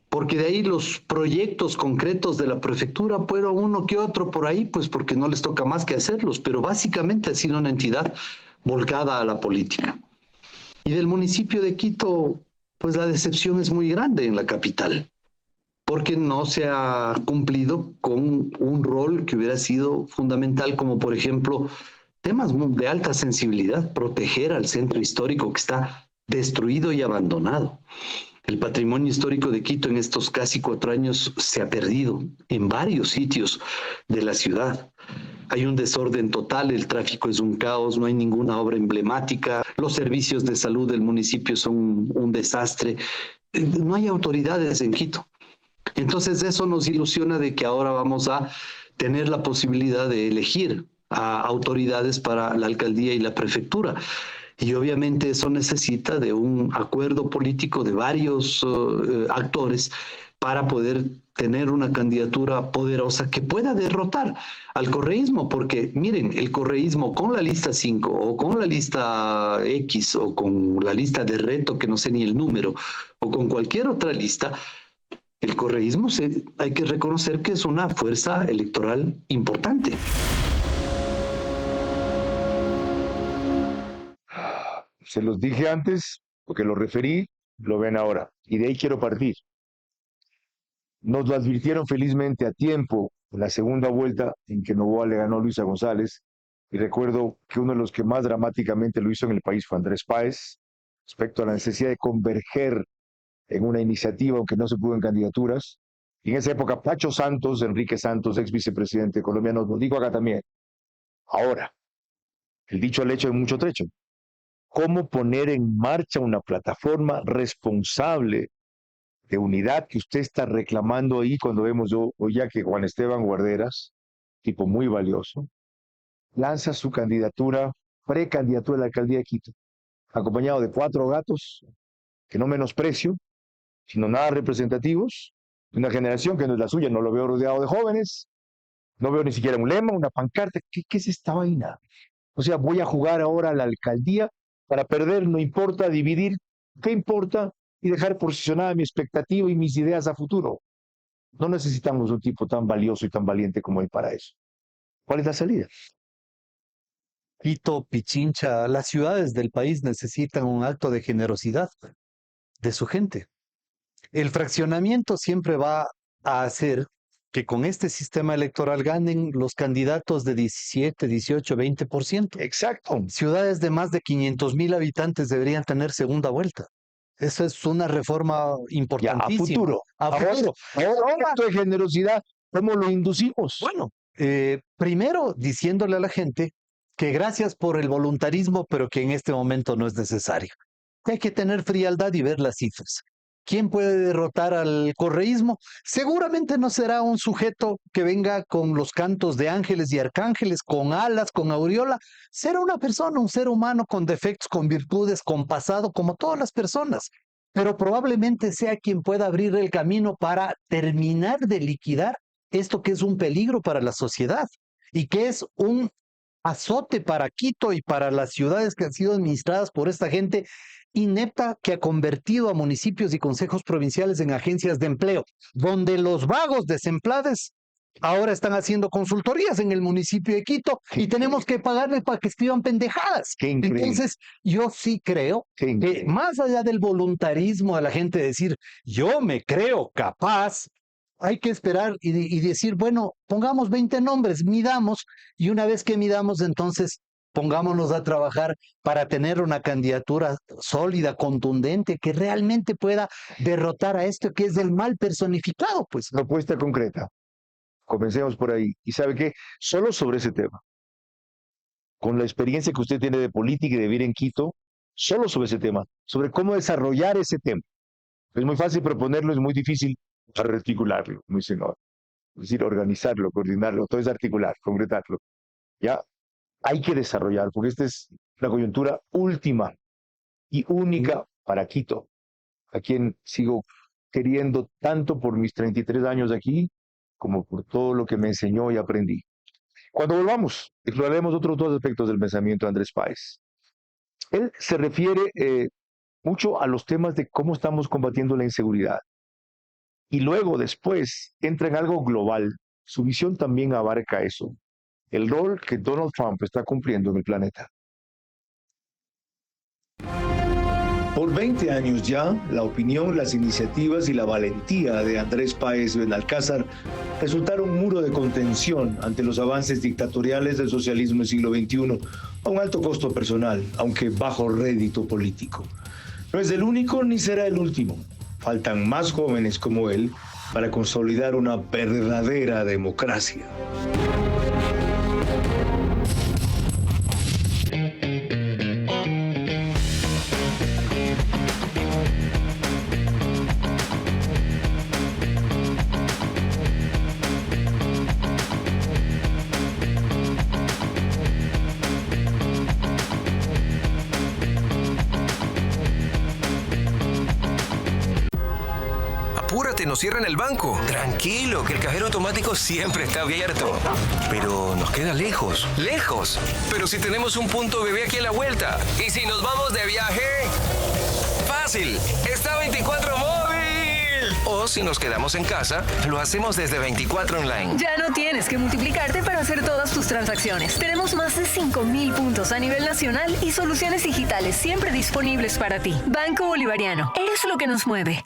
porque de ahí los proyectos concretos de la prefectura, pero uno que otro por ahí, pues porque no les toca más que hacerlos, pero básicamente ha sido una entidad volcada a la política. Y del municipio de Quito, pues la decepción es muy grande en la capital, porque no se ha cumplido con un rol que hubiera sido fundamental, como por ejemplo temas de alta sensibilidad, proteger al centro histórico que está destruido y abandonado. El patrimonio histórico de Quito en estos casi 4 años se ha perdido en varios sitios de la ciudad. Hay un desorden total, el tráfico es un caos, no hay ninguna obra emblemática, los servicios de salud del municipio son un desastre, no hay autoridades en Quito. Entonces eso nos ilusiona de que ahora vamos a tener la posibilidad de elegir a autoridades para la alcaldía y la prefectura. Y obviamente eso necesita de un acuerdo político de varios actores para poder tener una candidatura poderosa que pueda derrotar al correísmo, porque miren, el correísmo con la lista 5 o con la lista X o con la lista de reto, que no sé ni el número, o con cualquier otra lista, el correísmo hay que reconocer que es una fuerza electoral importante. Se los dije antes, porque lo referí, lo ven ahora. Y de ahí quiero partir. Nos lo advirtieron felizmente a tiempo en la segunda vuelta en que Noboa le ganó a Luisa González. Y recuerdo que uno de los que más dramáticamente lo hizo en el país fue Andrés Páez, respecto a la necesidad de converger en una iniciativa, aunque no se pudo en candidaturas. Y en esa época, Pacho Santos, Enrique Santos, ex vicepresidente colombiano, nos dijo acá también, ahora, el dicho al hecho hay mucho trecho. ¿Cómo poner en marcha una plataforma responsable de unidad que usted está reclamando ahí cuando vemos yo, hoy ya que Juan Esteban Guarderas, tipo muy valioso, lanza su candidatura, precandidatura a la alcaldía de Quito, acompañado de 4 gatos, que no menosprecio, sino nada representativos, de una generación que no es la suya, no lo veo rodeado de jóvenes, no veo ni siquiera un lema, una pancarta. ¿Qué es esta vaina? O sea, voy a jugar ahora a la alcaldía para perder, no importa, dividir, ¿qué importa? Y dejar posicionada mi expectativa y mis ideas a futuro. No necesitamos un tipo tan valioso y tan valiente como él para eso. ¿Cuál es la salida? Quito, Pichincha, las ciudades del país necesitan un acto de generosidad de su gente. El fraccionamiento siempre va a hacer que con este sistema electoral ganen los candidatos de 17, 18, 20%. Exacto. Ciudades de más de 500,000 habitantes deberían tener segunda vuelta. Esa es una reforma importantísima. Ya, a futuro. A futuro. Ahora, un acto de generosidad, ¿cómo lo inducimos? Bueno, primero diciéndole a la gente que gracias por el voluntarismo, pero que en este momento no es necesario. Hay que tener frialdad y ver las cifras. ¿Quién puede derrotar al correísmo? Seguramente no será un sujeto que venga con los cantos de ángeles y arcángeles, con alas, con aureola. Será una persona, un ser humano con defectos, con virtudes, con pasado, como todas las personas. Pero probablemente sea quien pueda abrir el camino para terminar de liquidar esto que es un peligro para la sociedad y que es un azote para Quito y para las ciudades que han sido administradas por esta gente inepta que ha convertido a municipios y consejos provinciales en agencias de empleo, donde los vagos desempleados ahora están haciendo consultorías en el municipio de Quito y tenemos que pagarles para que escriban pendejadas. Entonces, yo sí creo que más allá del voluntarismo a la gente decir, yo me creo capaz, hay que esperar y decir, bueno, pongamos 20 nombres, midamos, y una vez que midamos, entonces pongámonos a trabajar para tener una candidatura sólida, contundente, que realmente pueda derrotar a esto que es el mal personificado, pues. Propuesta concreta. Comencemos por ahí. ¿Y sabe qué? Solo sobre ese tema, con la experiencia que usted tiene de política y de vivir en Quito, solo sobre ese tema, sobre cómo desarrollar ese tema. Es muy fácil proponerlo, es muy difícil articularlo, muy señor. Es decir, organizarlo, coordinarlo, todo es articular, concretarlo. Ya hay que desarrollar, porque esta es la coyuntura última y única para Quito, a quien sigo queriendo tanto por mis 33 años aquí, como por todo lo que me enseñó y aprendí. Cuando volvamos, exploraremos otros 2 aspectos del pensamiento de Andrés Páez. Él se refiere mucho a los temas de cómo estamos combatiendo la inseguridad. Y luego, después, entra en algo global. Su visión también abarca eso. El rol que Donald Trump está cumpliendo en el planeta. Por 20 años ya, la opinión, las iniciativas y la valentía de Andrés Páez Benalcázar resultaron un muro de contención ante los avances dictatoriales del socialismo del siglo XXI, a un alto costo personal, aunque bajo rédito político. No es el único ni será el último. Faltan más jóvenes como él para consolidar una verdadera democracia. Apúrate, nos cierran el banco. Tranquilo, que el cajero automático siempre está abierto. Pero nos queda lejos. ¡Lejos! Pero si tenemos un punto bebé aquí a la vuelta. ¿Y si nos vamos de viaje? ¡Fácil! ¡Está 24 móvil! O si nos quedamos en casa, lo hacemos desde 24 online. Ya no tienes que multiplicarte para hacer todas tus transacciones. Tenemos más de 5,000 puntos a nivel nacional y soluciones digitales siempre disponibles para ti. Banco Bolivariano. Eres lo que nos mueve.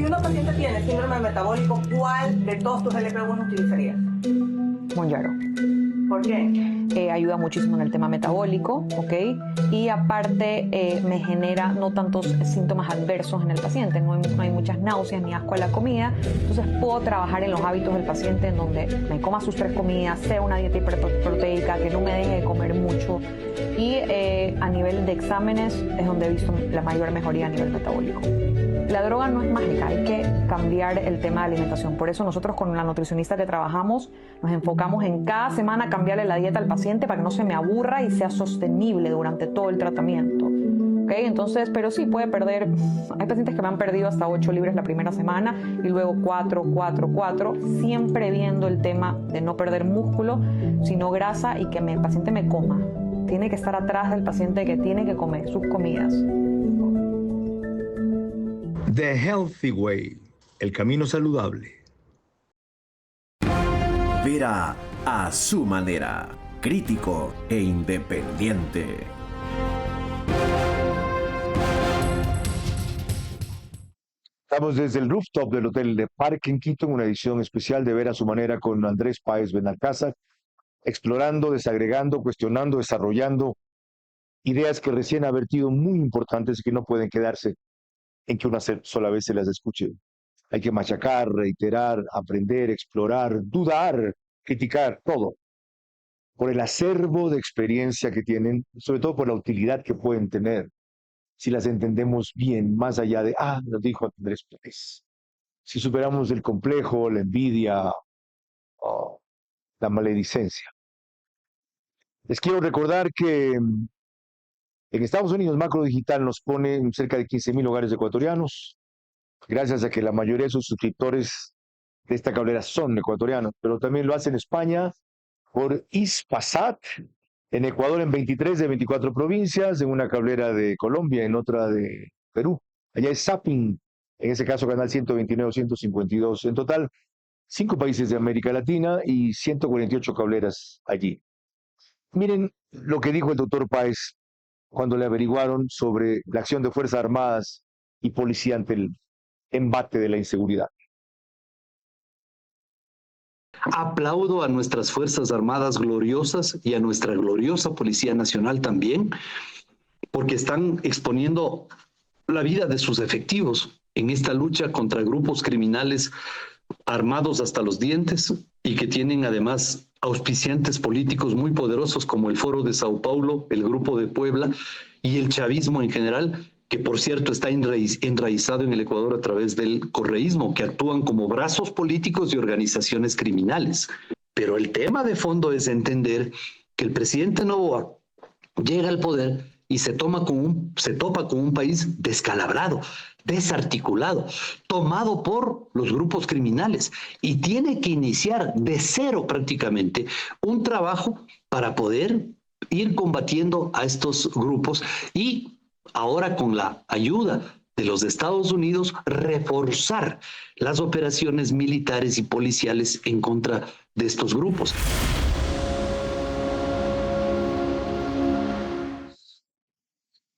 Si una paciente tiene síndrome metabólico, ¿cuál de todos tus LP1 utilizarías? Mounjaro. ¿Por qué? Ayuda muchísimo en el tema metabólico, ¿ok? Y aparte me genera no tantos síntomas adversos en el paciente, no hay muchas náuseas ni asco a la comida, entonces puedo trabajar en los hábitos del paciente en donde me coma sus 3 comidas, sea una dieta hiperproteica, que no me deje de comer mucho, y a nivel de exámenes es donde he visto la mayor mejoría a nivel metabólico. La droga no es mágica, hay que cambiar el tema de alimentación. Por eso nosotros con la nutricionista que trabajamos nos enfocamos en cada semana cambiarle la dieta al paciente para que no se me aburra y sea sostenible durante todo el tratamiento. ¿Okay? Entonces, pero sí puede perder, hay pacientes que me han perdido hasta 8 libras la primera semana y luego 4, siempre viendo el tema de no perder músculo, sino grasa y que el paciente me coma. Tiene que estar atrás del paciente que tiene que comer sus comidas. The Healthy Way, el camino saludable. Vera a su manera, crítico e independiente. Estamos desde el rooftop del Hotel de Parque en Quito en una edición especial de Vera a su manera con Andrés Páez Benalcázar, explorando, desagregando, cuestionando, desarrollando ideas que recién ha vertido muy importantes y que no pueden quedarse en que una sola vez se las escuche. Hay que machacar, reiterar, aprender, explorar, dudar, criticar, todo. Por el acervo de experiencia que tienen, sobre todo por la utilidad que pueden tener, si las entendemos bien, más allá de, lo dijo Andrés Páez. Si superamos el complejo, la envidia, la maledicencia. Les quiero recordar que en Estados Unidos, Macro Digital nos pone en cerca de 15,000 hogares ecuatorianos, gracias a que la mayoría de sus suscriptores de esta cablera son ecuatorianos, pero también lo hace en España por Hispasat, en Ecuador en 23 de 24 provincias, en una cablera de Colombia, en otra de Perú. Allá es Zapping, en ese caso canal 129 o 152. En total, 5 países de América Latina y 148 cableras allí. Miren lo que dijo el doctor Páez cuando le averiguaron sobre la acción de Fuerzas Armadas y Policía ante el embate de la inseguridad. Aplaudo a nuestras Fuerzas Armadas gloriosas y a nuestra gloriosa Policía Nacional también, porque están exponiendo la vida de sus efectivos en esta lucha contra grupos criminales armados hasta los dientes y que tienen además auspiciantes políticos muy poderosos como el Foro de Sao Paulo, el Grupo de Puebla y el chavismo en general, que por cierto está enraizado en el Ecuador a través del correísmo, que actúan como brazos políticos y organizaciones criminales. Pero el tema de fondo es entender que el presidente Noboa llega al poder y se topa con un país descalabrado, desarticulado, tomado por los grupos criminales y tiene que iniciar de cero prácticamente un trabajo para poder ir combatiendo a estos grupos y ahora con la ayuda de los Estados Unidos reforzar las operaciones militares y policiales en contra de estos grupos.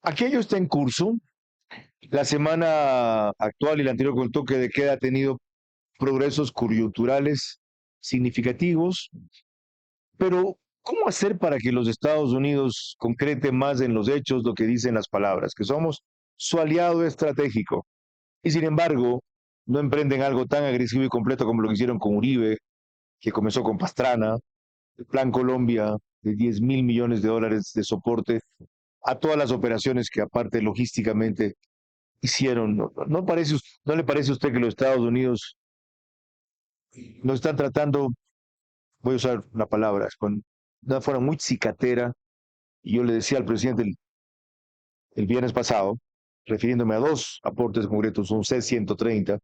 Aquello está en curso. La semana actual y la anterior con el toque de queda ha tenido progresos coyunturales significativos, pero ¿cómo hacer para que los Estados Unidos concreten más en los hechos lo que dicen las palabras? Que somos su aliado estratégico. Y sin embargo, no emprenden algo tan agresivo y completo como lo que hicieron con Uribe, que comenzó con Pastrana, el Plan Colombia de 10,000 millones de dólares de soporte a todas las operaciones que aparte logísticamente hicieron. ¿No le parece a usted que los Estados Unidos nos están tratando, voy a usar una palabra, con una forma muy cicatera? Y yo le decía al presidente el viernes pasado, refiriéndome a 2 aportes concretos, un C-130,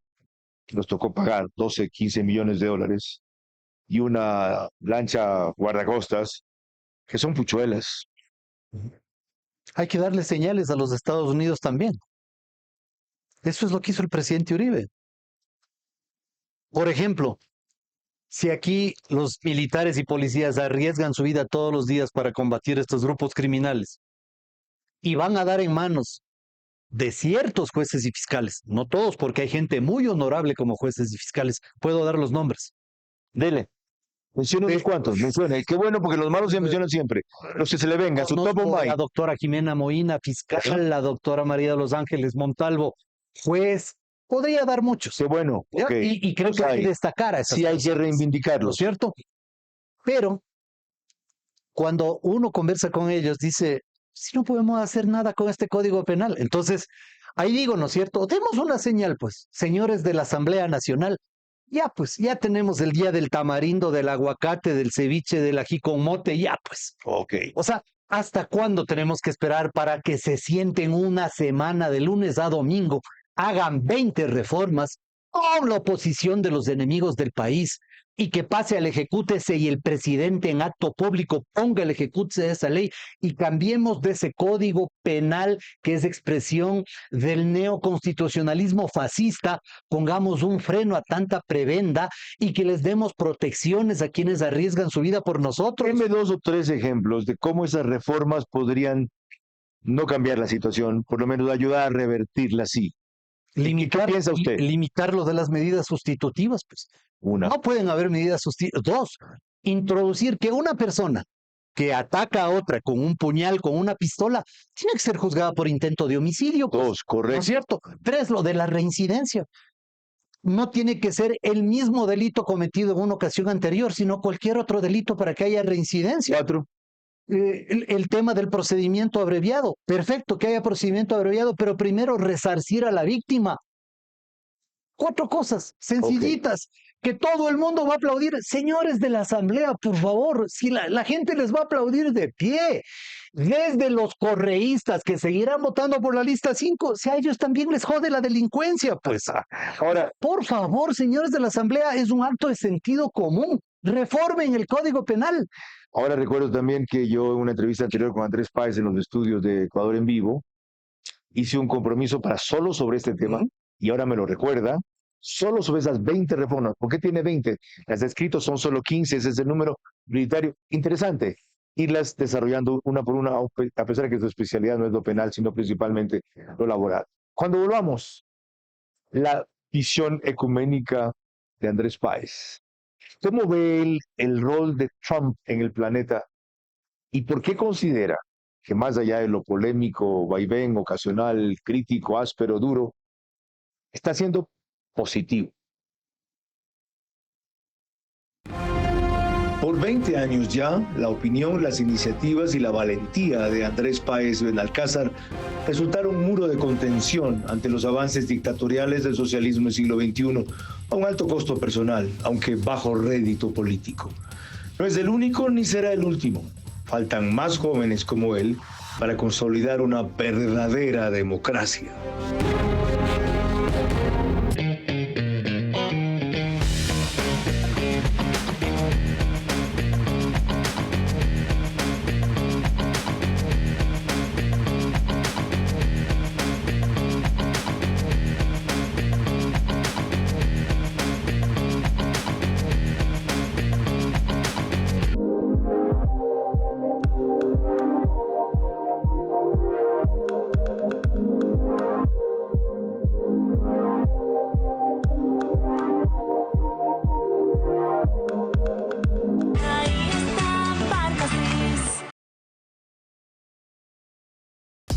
que nos tocó pagar 12, 15 millones de dólares, y una lancha guardacostas, que son puchuelas. Hay que darle señales a los Estados Unidos también. Eso es lo que hizo el presidente Uribe. Por ejemplo, si aquí los militares y policías arriesgan su vida todos los días para combatir estos grupos criminales y van a dar en manos de ciertos jueces y fiscales, no todos, porque hay gente muy honorable como jueces y fiscales. Puedo dar los nombres. Dele. Menciona unos cuantos, menciona. Qué bueno, porque los malos se mencionan siempre. Los que se le venga, su top of mind. La doctora Jimena Moina, fiscal, la doctora María de los Ángeles Montalvo, juez. Podría dar muchos. Qué bueno. Okay. Y creo que hay que destacar a esas sí, hay que reivindicarlos. ¿Cierto? Pero cuando uno conversa con ellos, dice, si no podemos hacer nada con este Código Penal. Entonces, ahí digo, ¿no es cierto? Demos una señal, pues, señores de la Asamblea Nacional. Ya, pues, ya tenemos el día del tamarindo, del aguacate, del ceviche, del ají con mote, ya, pues. Ok. O sea, ¿hasta cuándo tenemos que esperar para que se sienten una semana de lunes a domingo, hagan 20 reformas con la oposición de los enemigos del país y que pase al ejecútese y el presidente en acto público ponga el ejecútese de esa ley y cambiemos de ese código penal que es expresión del neoconstitucionalismo fascista, pongamos un freno a tanta prebenda y que les demos protecciones a quienes arriesgan su vida por nosotros? Deme 2 o 3 ejemplos de cómo esas reformas podrían no cambiar la situación, por lo menos ayudar a revertirla así. Limitar, ¿qué piensa usted? Limitar lo de las medidas sustitutivas, pues. Una. No pueden haber medidas sustitutivas. 2, introducir que una persona que ataca a otra con un puñal, con una pistola, tiene que ser juzgada por intento de homicidio. Pues. 2, correcto. ¿No es cierto? 3, lo de la reincidencia. No tiene que ser el mismo delito cometido en una ocasión anterior, sino cualquier otro delito para que haya reincidencia. 4. El tema del procedimiento abreviado. Perfecto, que haya procedimiento abreviado, pero primero resarcir a la víctima. 4 cosas sencillitas que todo el mundo va a aplaudir. Señores de la Asamblea, por favor, si la gente les va a aplaudir de pie. Desde los correístas que seguirán votando por la lista 5, si a ellos también les jode la delincuencia, pues. Ahora, por favor, señores de la Asamblea, es un acto de sentido común. Reformen el Código Penal. Ahora recuerdo también que yo en una entrevista anterior con Andrés Páez en los estudios de Ecuador en Vivo, hice un compromiso para solo sobre este tema, y ahora me lo recuerda, solo sobre esas 20 reformas. ¿Por qué tiene 20? Las escritos son solo 15, ese es el número prioritario. Interesante, irlas desarrollando una por una, a pesar de que su especialidad no es lo penal, sino principalmente lo laboral. Cuando volvamos, la visión ecuménica de Andrés Páez. ¿Cómo ve él el rol de Trump en el planeta? ¿Y por qué considera que más allá de lo polémico, vaivén, ocasional, crítico, áspero, duro, está siendo positivo? Por 20 años ya, la opinión, las iniciativas y la valentía de Andrés Páez Benalcázar resultaron un muro de contención ante los avances dictatoriales del socialismo del siglo XXI, a un alto costo personal, aunque bajo rédito político. No es el único ni será el último. Faltan más jóvenes como él para consolidar una verdadera democracia.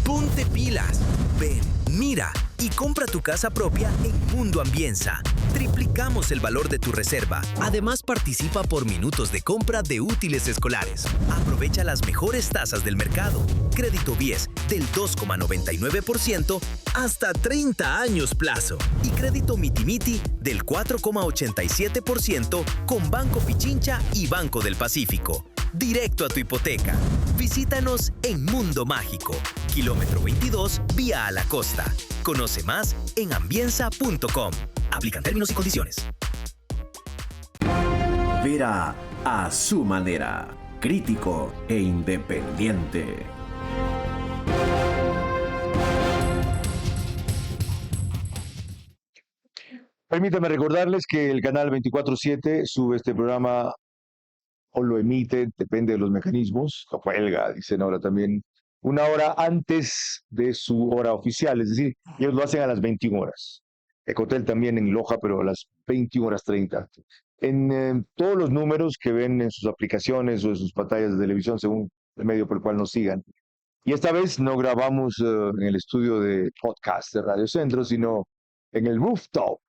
Ponte pilas, ven, mira y compra tu casa propia en Mundo Ambienza. Triplicamos el valor de tu reserva. Además, participa por minutos de compra de útiles escolares. Aprovecha las mejores tasas del mercado. Crédito BIES del 2,99% hasta 30 años plazo. Y crédito Mitimiti del 4,87% con Banco Pichincha y Banco del Pacífico. Directo a tu hipoteca. Visítanos en Mundo Mágico, kilómetro 22, vía a la costa. Conoce más en ambienza.com. Aplican términos y condiciones. Vera a su manera, crítico e independiente. Permítame recordarles que el canal 24/7 sube este programa o lo emite, depende de los mecanismos, lo cuelga, dicen ahora también, una hora antes de su hora oficial, es decir, ellos lo hacen a las 21 horas. Ecotel también en Loja, pero a las 21:30. En todos los números que ven en sus aplicaciones o en sus pantallas de televisión, según el medio por el cual nos sigan. Y esta vez no grabamos en el estudio de podcast de Radio Centro, sino en el rooftop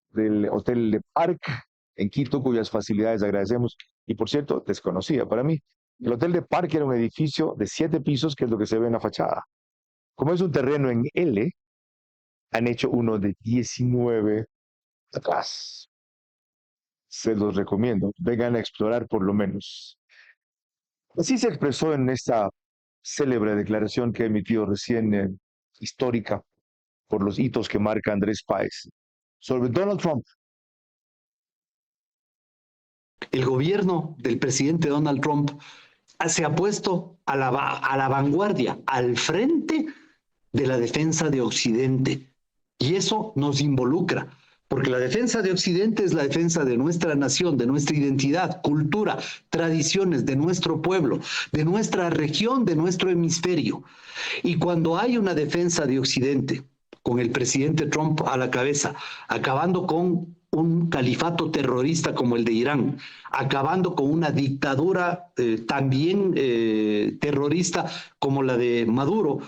del Hotel de Park en Quito, cuyas facilidades agradecemos. Y por cierto, desconocida para mí. El Hotel de Park era un edificio de 7 pisos, que es lo que se ve en la fachada. Como es un terreno en L, han hecho uno de 19 atrás. Se los recomiendo. Vengan a explorar por lo menos. Así se expresó en esta célebre declaración que ha emitido recién, histórica, por los hitos que marca Andrés Páez sobre Donald Trump. El gobierno del presidente Donald Trump se ha puesto a la vanguardia, al frente de la defensa de Occidente. Y eso nos involucra, porque la defensa de Occidente es la defensa de nuestra nación, de nuestra identidad, cultura, tradiciones, de nuestro pueblo, de nuestra región, de nuestro hemisferio. Y cuando hay una defensa de Occidente, con el presidente Trump a la cabeza, acabando con un califato terrorista como el de Irán, acabando con una dictadura también terrorista como la de Maduro,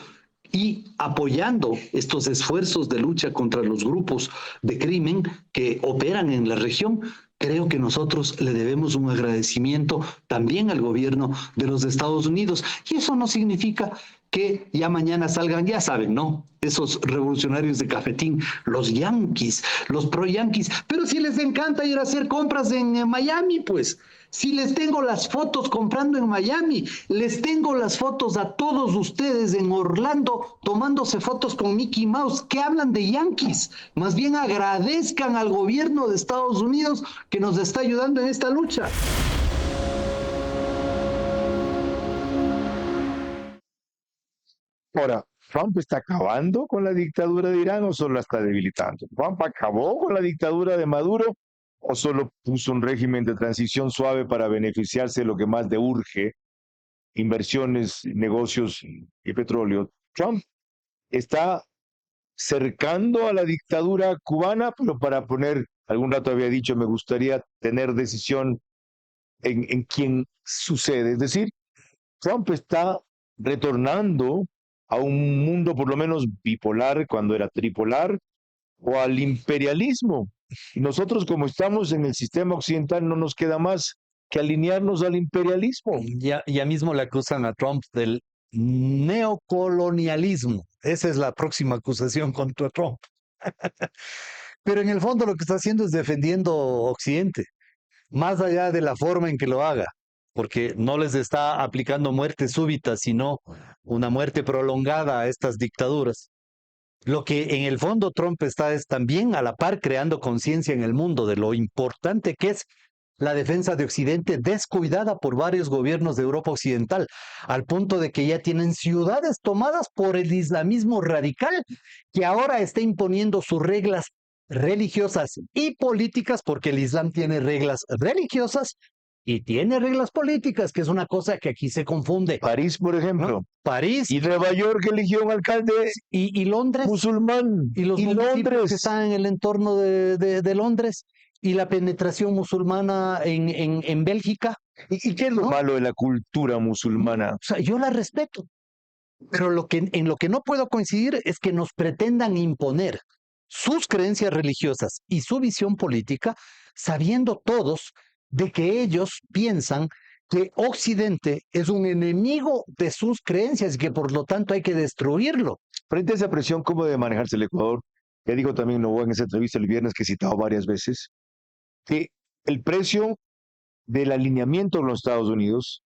y apoyando estos esfuerzos de lucha contra los grupos de crimen que operan en la región, creo que nosotros le debemos un agradecimiento también al gobierno de los Estados Unidos. Y eso no significa que ya mañana salgan, ya saben, ¿no? Esos revolucionarios de cafetín, los yanquis, los pro-yanquis. Pero si les encanta ir a hacer compras en Miami, pues. Si les tengo las fotos comprando en Miami, les tengo las fotos a todos ustedes en Orlando tomándose fotos con Mickey Mouse. ¿Qué hablan de yanquis? Más bien agradezcan al gobierno de Estados Unidos que nos está ayudando en esta lucha. Ahora, ¿Trump está acabando con la dictadura de Irán o solo la está debilitando? ¿Trump acabó con la dictadura de Maduro o solo puso un régimen de transición suave para beneficiarse de lo que más le urge, inversiones, negocios y petróleo? Trump está cercando a la dictadura cubana, pero para poner, algún rato había dicho, me gustaría tener decisión en quién sucede. Es decir, Trump está retornando a un mundo por lo menos bipolar cuando era tripolar, o al imperialismo. Y nosotros, como estamos en el sistema occidental, no nos queda más que alinearnos al imperialismo. Ya mismo le acusan a Trump del neocolonialismo. Esa es la próxima acusación contra Trump. Pero en el fondo lo que está haciendo es defendiendo Occidente, más allá de la forma en que lo haga, porque no les está aplicando muerte súbita, sino una muerte prolongada a estas dictaduras. Lo que en el fondo Trump está es también a la par creando conciencia en el mundo de lo importante que es la defensa de Occidente, descuidada por varios gobiernos de Europa Occidental, al punto de que ya tienen ciudades tomadas por el islamismo radical, que ahora está imponiendo sus reglas religiosas y políticas, porque el Islam tiene reglas religiosas y tiene reglas políticas, que es una cosa que aquí se confunde. París, por ejemplo. ¿No? París. Y Nueva York eligió un alcalde y Londres. Musulmán. Y los municipios que están en el entorno de Londres. Y la penetración musulmana en Bélgica. ¿Y qué es lo malo de la cultura musulmana? O sea, yo la respeto. Pero en lo que no puedo coincidir es que nos pretendan imponer sus creencias religiosas y su visión política, sabiendo todos de que ellos piensan que Occidente es un enemigo de sus creencias y que por lo tanto hay que destruirlo. Frente a esa presión, ¿cómo debe manejarse el Ecuador? Ya dijo también Novoa en esa entrevista el viernes que he citado varias veces, que el precio del alineamiento con los Estados Unidos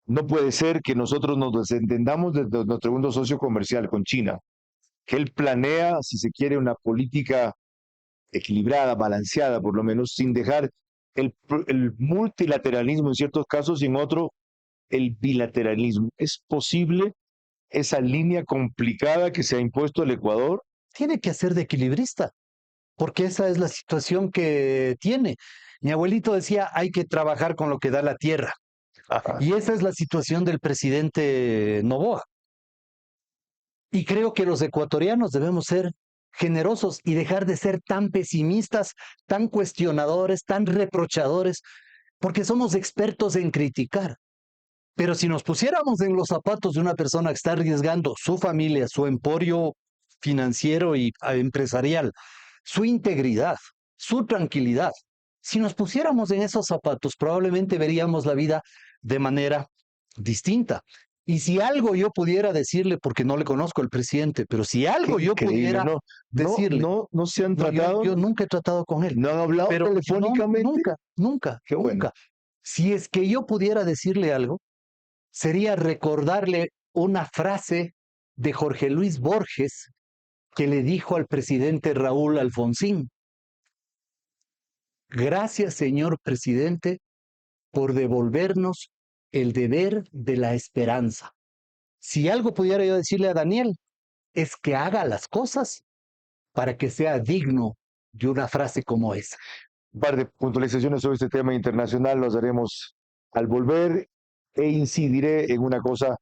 no puede ser que nosotros nos desentendamos de nuestro segundo socio comercial con China, que él planea, si se quiere, una política equilibrada, balanceada por lo menos, sin dejar el multilateralismo en ciertos casos y en otro el bilateralismo. ¿Es posible esa línea complicada que se ha impuesto el Ecuador? Tiene que hacer de equilibrista, porque esa es la situación que tiene. Mi abuelito decía, hay que trabajar con lo que da la tierra. Ajá. Y esa es la situación del presidente Noboa. Y creo que los ecuatorianos debemos ser generosos y dejar de ser tan pesimistas, tan cuestionadores, tan reprochadores, porque somos expertos en criticar. Pero si nos pusiéramos en los zapatos de una persona que está arriesgando su familia, su emporio financiero y empresarial, su integridad, su tranquilidad, si nos pusiéramos en esos zapatos, probablemente veríamos la vida de manera distinta. Y si algo yo pudiera decirle, porque no le conozco al presidente, pero si algo yo pudiera decirle. No se han tratado. Yo nunca he tratado con él. ¿No han hablado telefónicamente? Nunca. Qué bueno. Si es que yo pudiera decirle algo, sería recordarle una frase de Jorge Luis Borges que le dijo al presidente Raúl Alfonsín. Gracias, señor presidente, por devolvernos el deber de la esperanza. Si algo pudiera yo decirle a Daniel, es que haga las cosas para que sea digno de una frase como esa. Un par de puntualizaciones sobre este tema internacional los haremos al volver e incidiré en una cosa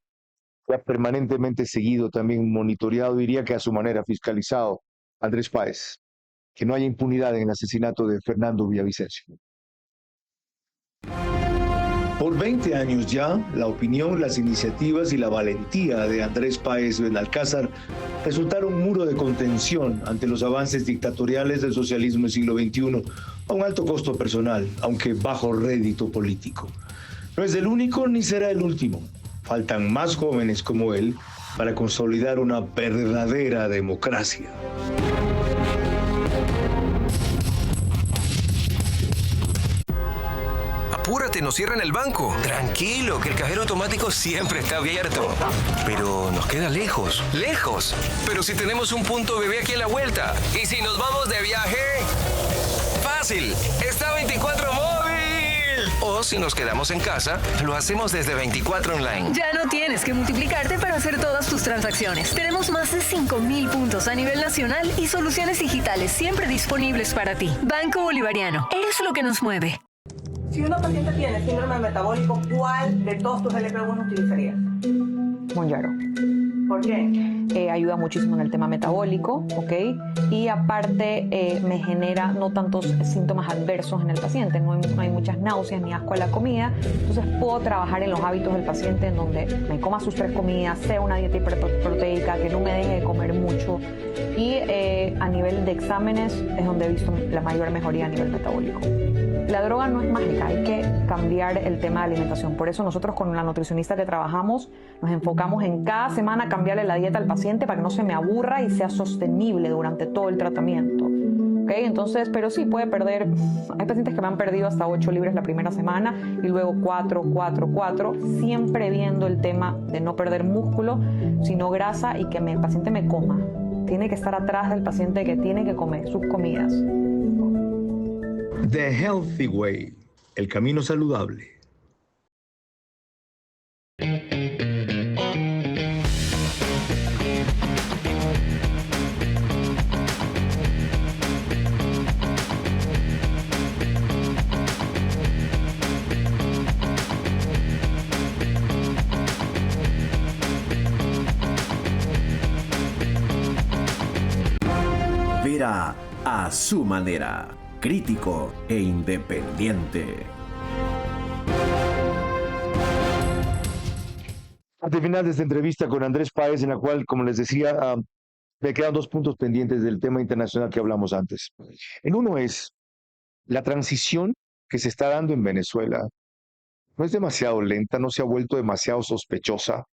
que ha permanentemente seguido, también monitoreado, diría que a su manera fiscalizado, Andrés Páez, que no haya impunidad en el asesinato de Fernando Villavicencio. Por 20 años ya, la opinión, las iniciativas y la valentía de Andrés Páez Benalcázar resultaron un muro de contención ante los avances dictatoriales del socialismo del siglo XXI, a un alto costo personal, aunque bajo rédito político. No es el único ni será el último. Faltan más jóvenes como él para consolidar una verdadera democracia. Apúrate, nos cierran el banco. Tranquilo, que el cajero automático siempre está abierto. Pero nos queda lejos. ¡Lejos! Pero si tenemos un punto bebé aquí a la vuelta. ¿Y si nos vamos de viaje? ¡Fácil! ¡Está 24 móvil! O si nos quedamos en casa, lo hacemos desde 24 online. Ya no tienes que multiplicarte para hacer todas tus transacciones. Tenemos más de 5.000 puntos a nivel nacional y soluciones digitales siempre disponibles para ti. Banco Bolivariano. Eres lo que nos mueve. Si una paciente tiene síndrome metabólico, ¿cuál de todos tus LP1 utilizarías? Monjaro. ¿Por qué? Ayuda muchísimo en el tema metabólico, ¿ok? Y aparte me genera no tantos síntomas adversos en el paciente, no hay muchas náuseas ni asco a la comida, entonces puedo trabajar en los hábitos del paciente en donde me coma sus 3 comidas, sea una dieta hiperproteica, que no me deje de comer mucho, y a nivel de exámenes es donde he visto la mayor mejoría a nivel metabólico. La droga no es mágica, hay que cambiar el tema de alimentación. Por eso nosotros con la nutricionista que trabajamos nos enfocamos en cada semana cambiarle la dieta al paciente para que no se me aburra y sea sostenible durante todo el tratamiento. ¿Okay? Entonces, pero sí puede perder, hay pacientes que me han perdido hasta 8 libras la primera semana y luego 4, siempre viendo el tema de no perder músculo, sino grasa y que el paciente me coma. Tiene que estar atrás del paciente que tiene que comer sus comidas. The Healthy Way, el camino saludable. Vera a su manera, crítico e independiente. Al final de esta entrevista con Andrés Páez, en la cual, como les decía, me quedan 2 puntos pendientes del tema internacional que hablamos antes. El uno es la transición que se está dando en Venezuela. No es demasiado lenta, no se ha vuelto demasiado sospechosa.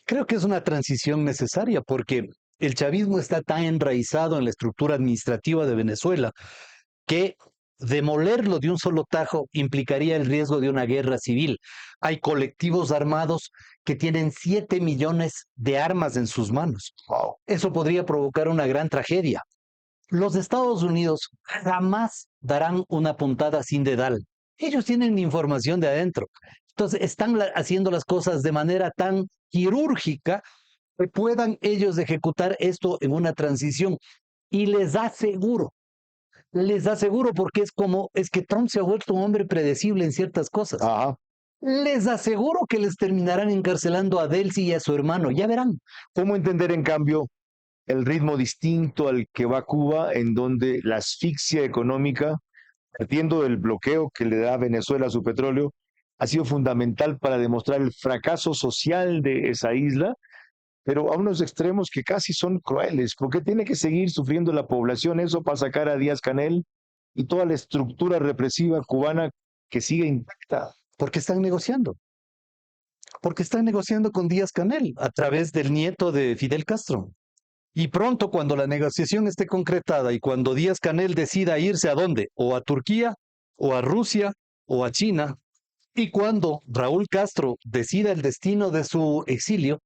Creo que es una transición necesaria porque el chavismo está tan enraizado en la estructura administrativa de Venezuela que demolerlo de un solo tajo implicaría el riesgo de una guerra civil. Hay colectivos armados que tienen 7 millones de armas en sus manos. Wow. Eso podría provocar una gran tragedia. Los Estados Unidos jamás darán una puntada sin dedal. Ellos tienen información de adentro. Entonces están haciendo las cosas de manera tan quirúrgica que puedan ellos ejecutar esto en una transición. Y les aseguro porque es que Trump se ha vuelto un hombre predecible en ciertas cosas. Ajá. Les aseguro que les terminarán encarcelando a Delcy y a su hermano, ya verán. ¿Cómo entender, en cambio, el ritmo distinto al que va Cuba, en donde la asfixia económica, partiendo del bloqueo que le da Venezuela a su petróleo, ha sido fundamental para demostrar el fracaso social de esa isla, pero a unos extremos que casi son crueles? ¿Por qué tiene que seguir sufriendo la población eso para sacar a Díaz-Canel y toda la estructura represiva cubana que sigue intacta? Porque están negociando. Porque están negociando con Díaz-Canel a través del nieto de Fidel Castro. Y pronto, cuando la negociación esté concretada y cuando Díaz-Canel decida irse ¿a dónde? O a Turquía, o a Rusia, o a China, y cuando Raúl Castro decida el destino de su exilio,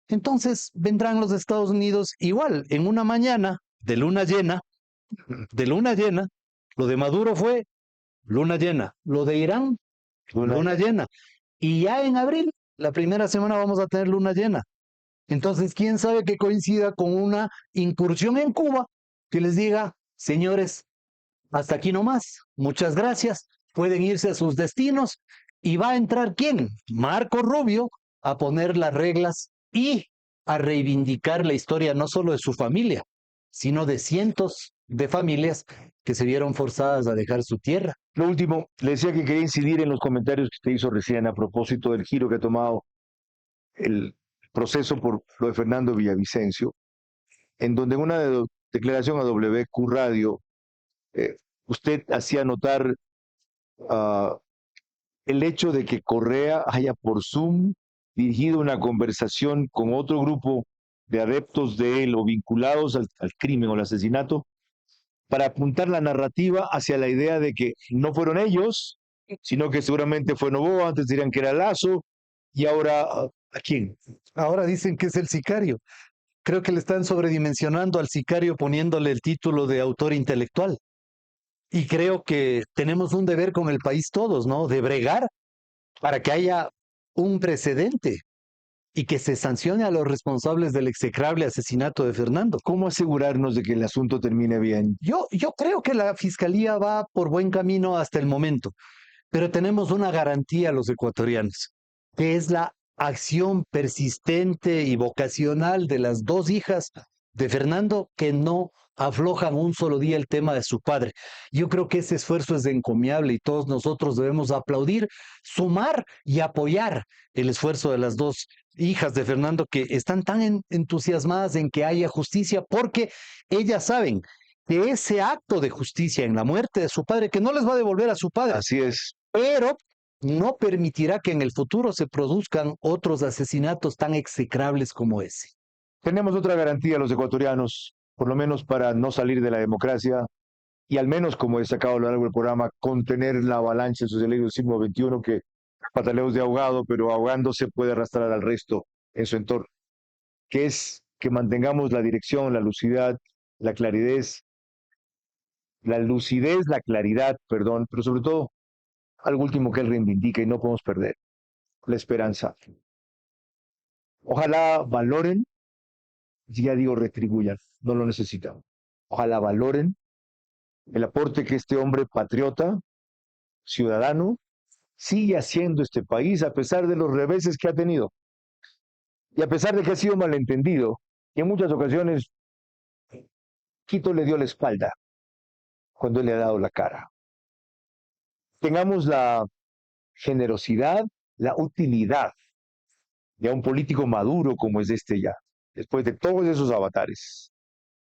entonces vendrán los Estados Unidos igual, en una mañana de luna llena, lo de Maduro fue luna llena, lo de Irán, luna llena, y ya en abril, la primera semana vamos a tener luna llena. Entonces, quién sabe que coincida con una incursión en Cuba que les diga, señores, hasta aquí nomás, muchas gracias, pueden irse a sus destinos, y va a entrar ¿quién? Marco Rubio, a poner las reglas y a reivindicar la historia no solo de su familia, sino de cientos de familias que se vieron forzadas a dejar su tierra. Lo último, le decía que quería incidir en los comentarios que usted hizo recién a propósito del giro que ha tomado el proceso por lo de Fernando Villavicencio, en donde en una declaración a WQ Radio, usted hacía notar el hecho de que Correa haya por Zoom dirigido una conversación con otro grupo de adeptos de él o vinculados al crimen o al asesinato, para apuntar la narrativa hacia la idea de que no fueron ellos, sino que seguramente fue Noboa, antes dirían que era Lazo, y ahora, ¿a quién? Ahora dicen que es el sicario. Creo que le están sobredimensionando al sicario poniéndole el título de autor intelectual. Y creo que tenemos un deber con el país todos, ¿no? De bregar para que haya un precedente y que se sancione a los responsables del execrable asesinato de Fernando. ¿Cómo asegurarnos de que el asunto termine bien? Yo creo que la fiscalía va por buen camino hasta el momento, pero tenemos una garantía a los ecuatorianos, que es la acción persistente y vocacional de las dos hijas de Fernando, que no aflojan un solo día el tema de su padre. Yo creo que ese esfuerzo es encomiable y todos nosotros debemos aplaudir, sumar y apoyar el esfuerzo de las dos hijas de Fernando, que están tan entusiasmadas en que haya justicia, porque ellas saben que ese acto de justicia en la muerte de su padre, que no les va a devolver a su padre. Así es. Pero no permitirá que en el futuro se produzcan otros asesinatos tan execrables como ese. Tenemos otra garantía los ecuatorianos, por lo menos para no salir de la democracia y al menos, como he destacado a lo largo del programa, contener la avalancha del socialismo del siglo XXI, que pataleos de ahogado, pero ahogándose puede arrastrar al resto en su entorno, que es que mantengamos la dirección, la lucidez, la claridad, perdón, pero sobre todo algo último que él reivindica y no podemos perder, la esperanza. Ojalá valoren, ya digo retribuyan, no lo necesitan. Ojalá valoren el aporte que este hombre patriota, ciudadano, sigue haciendo este país a pesar de los reveses que ha tenido y a pesar de que ha sido malentendido y en muchas ocasiones Quito le dio la espalda cuando él le ha dado la cara. Tengamos la generosidad, la utilidad de un político maduro como es este ya, después de todos esos avatares,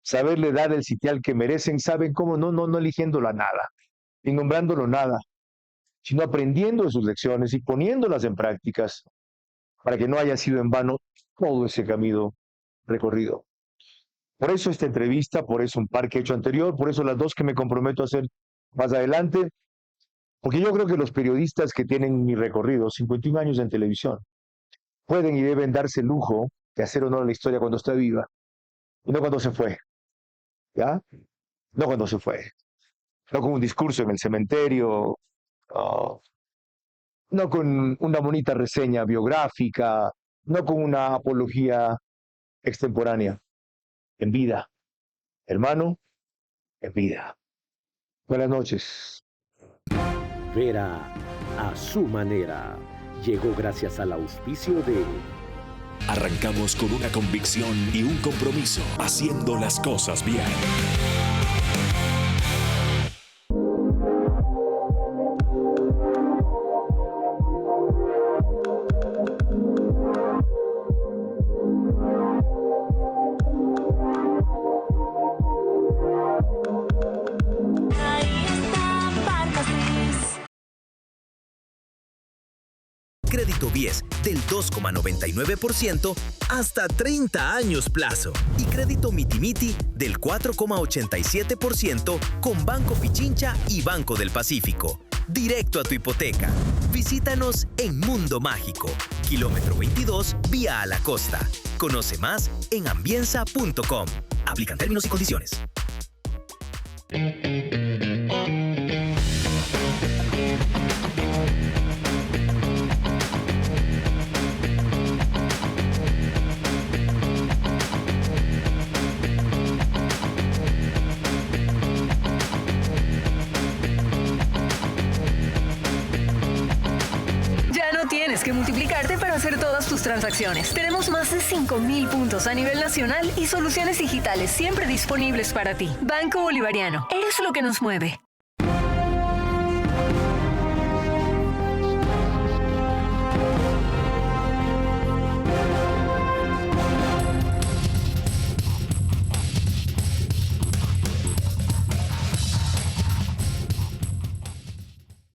saberle dar el sitial que merecen, saben cómo, no eligiéndolo a nada, ni nombrándolo nada, sino aprendiendo de sus lecciones y poniéndolas en prácticas para que no haya sido en vano todo ese camino recorrido. Por eso esta entrevista, por eso un par que he hecho anterior, por eso las dos que me comprometo a hacer más adelante, porque yo creo que los periodistas que tienen mi recorrido, 51 años en televisión, pueden y deben darse el lujo de hacer honor a la historia cuando está viva, y no cuando se fue, ¿ya? No cuando se fue, no con un discurso en el cementerio, no con una bonita reseña biográfica, no con una apología extemporánea, en vida, hermano, en vida. Buenas noches. Vera a su manera. llegó gracias al auspicio de... Arrancamos con una convicción y un compromiso, haciendo las cosas bien. Crédito Bies del 2,99% hasta 30 años plazo. Y crédito Mitimiti del 4,87% con Banco Pichincha y Banco del Pacífico. Directo a tu hipoteca. Visítanos en Mundo Mágico, kilómetro 22, vía a la costa. Conoce más en ambienza.com. Aplican términos y condiciones. Tienes que multiplicarte para hacer todas tus transacciones. Tenemos más de 5.000 puntos a nivel nacional y soluciones digitales siempre disponibles para ti. Banco Bolivariano. Eres lo que nos mueve.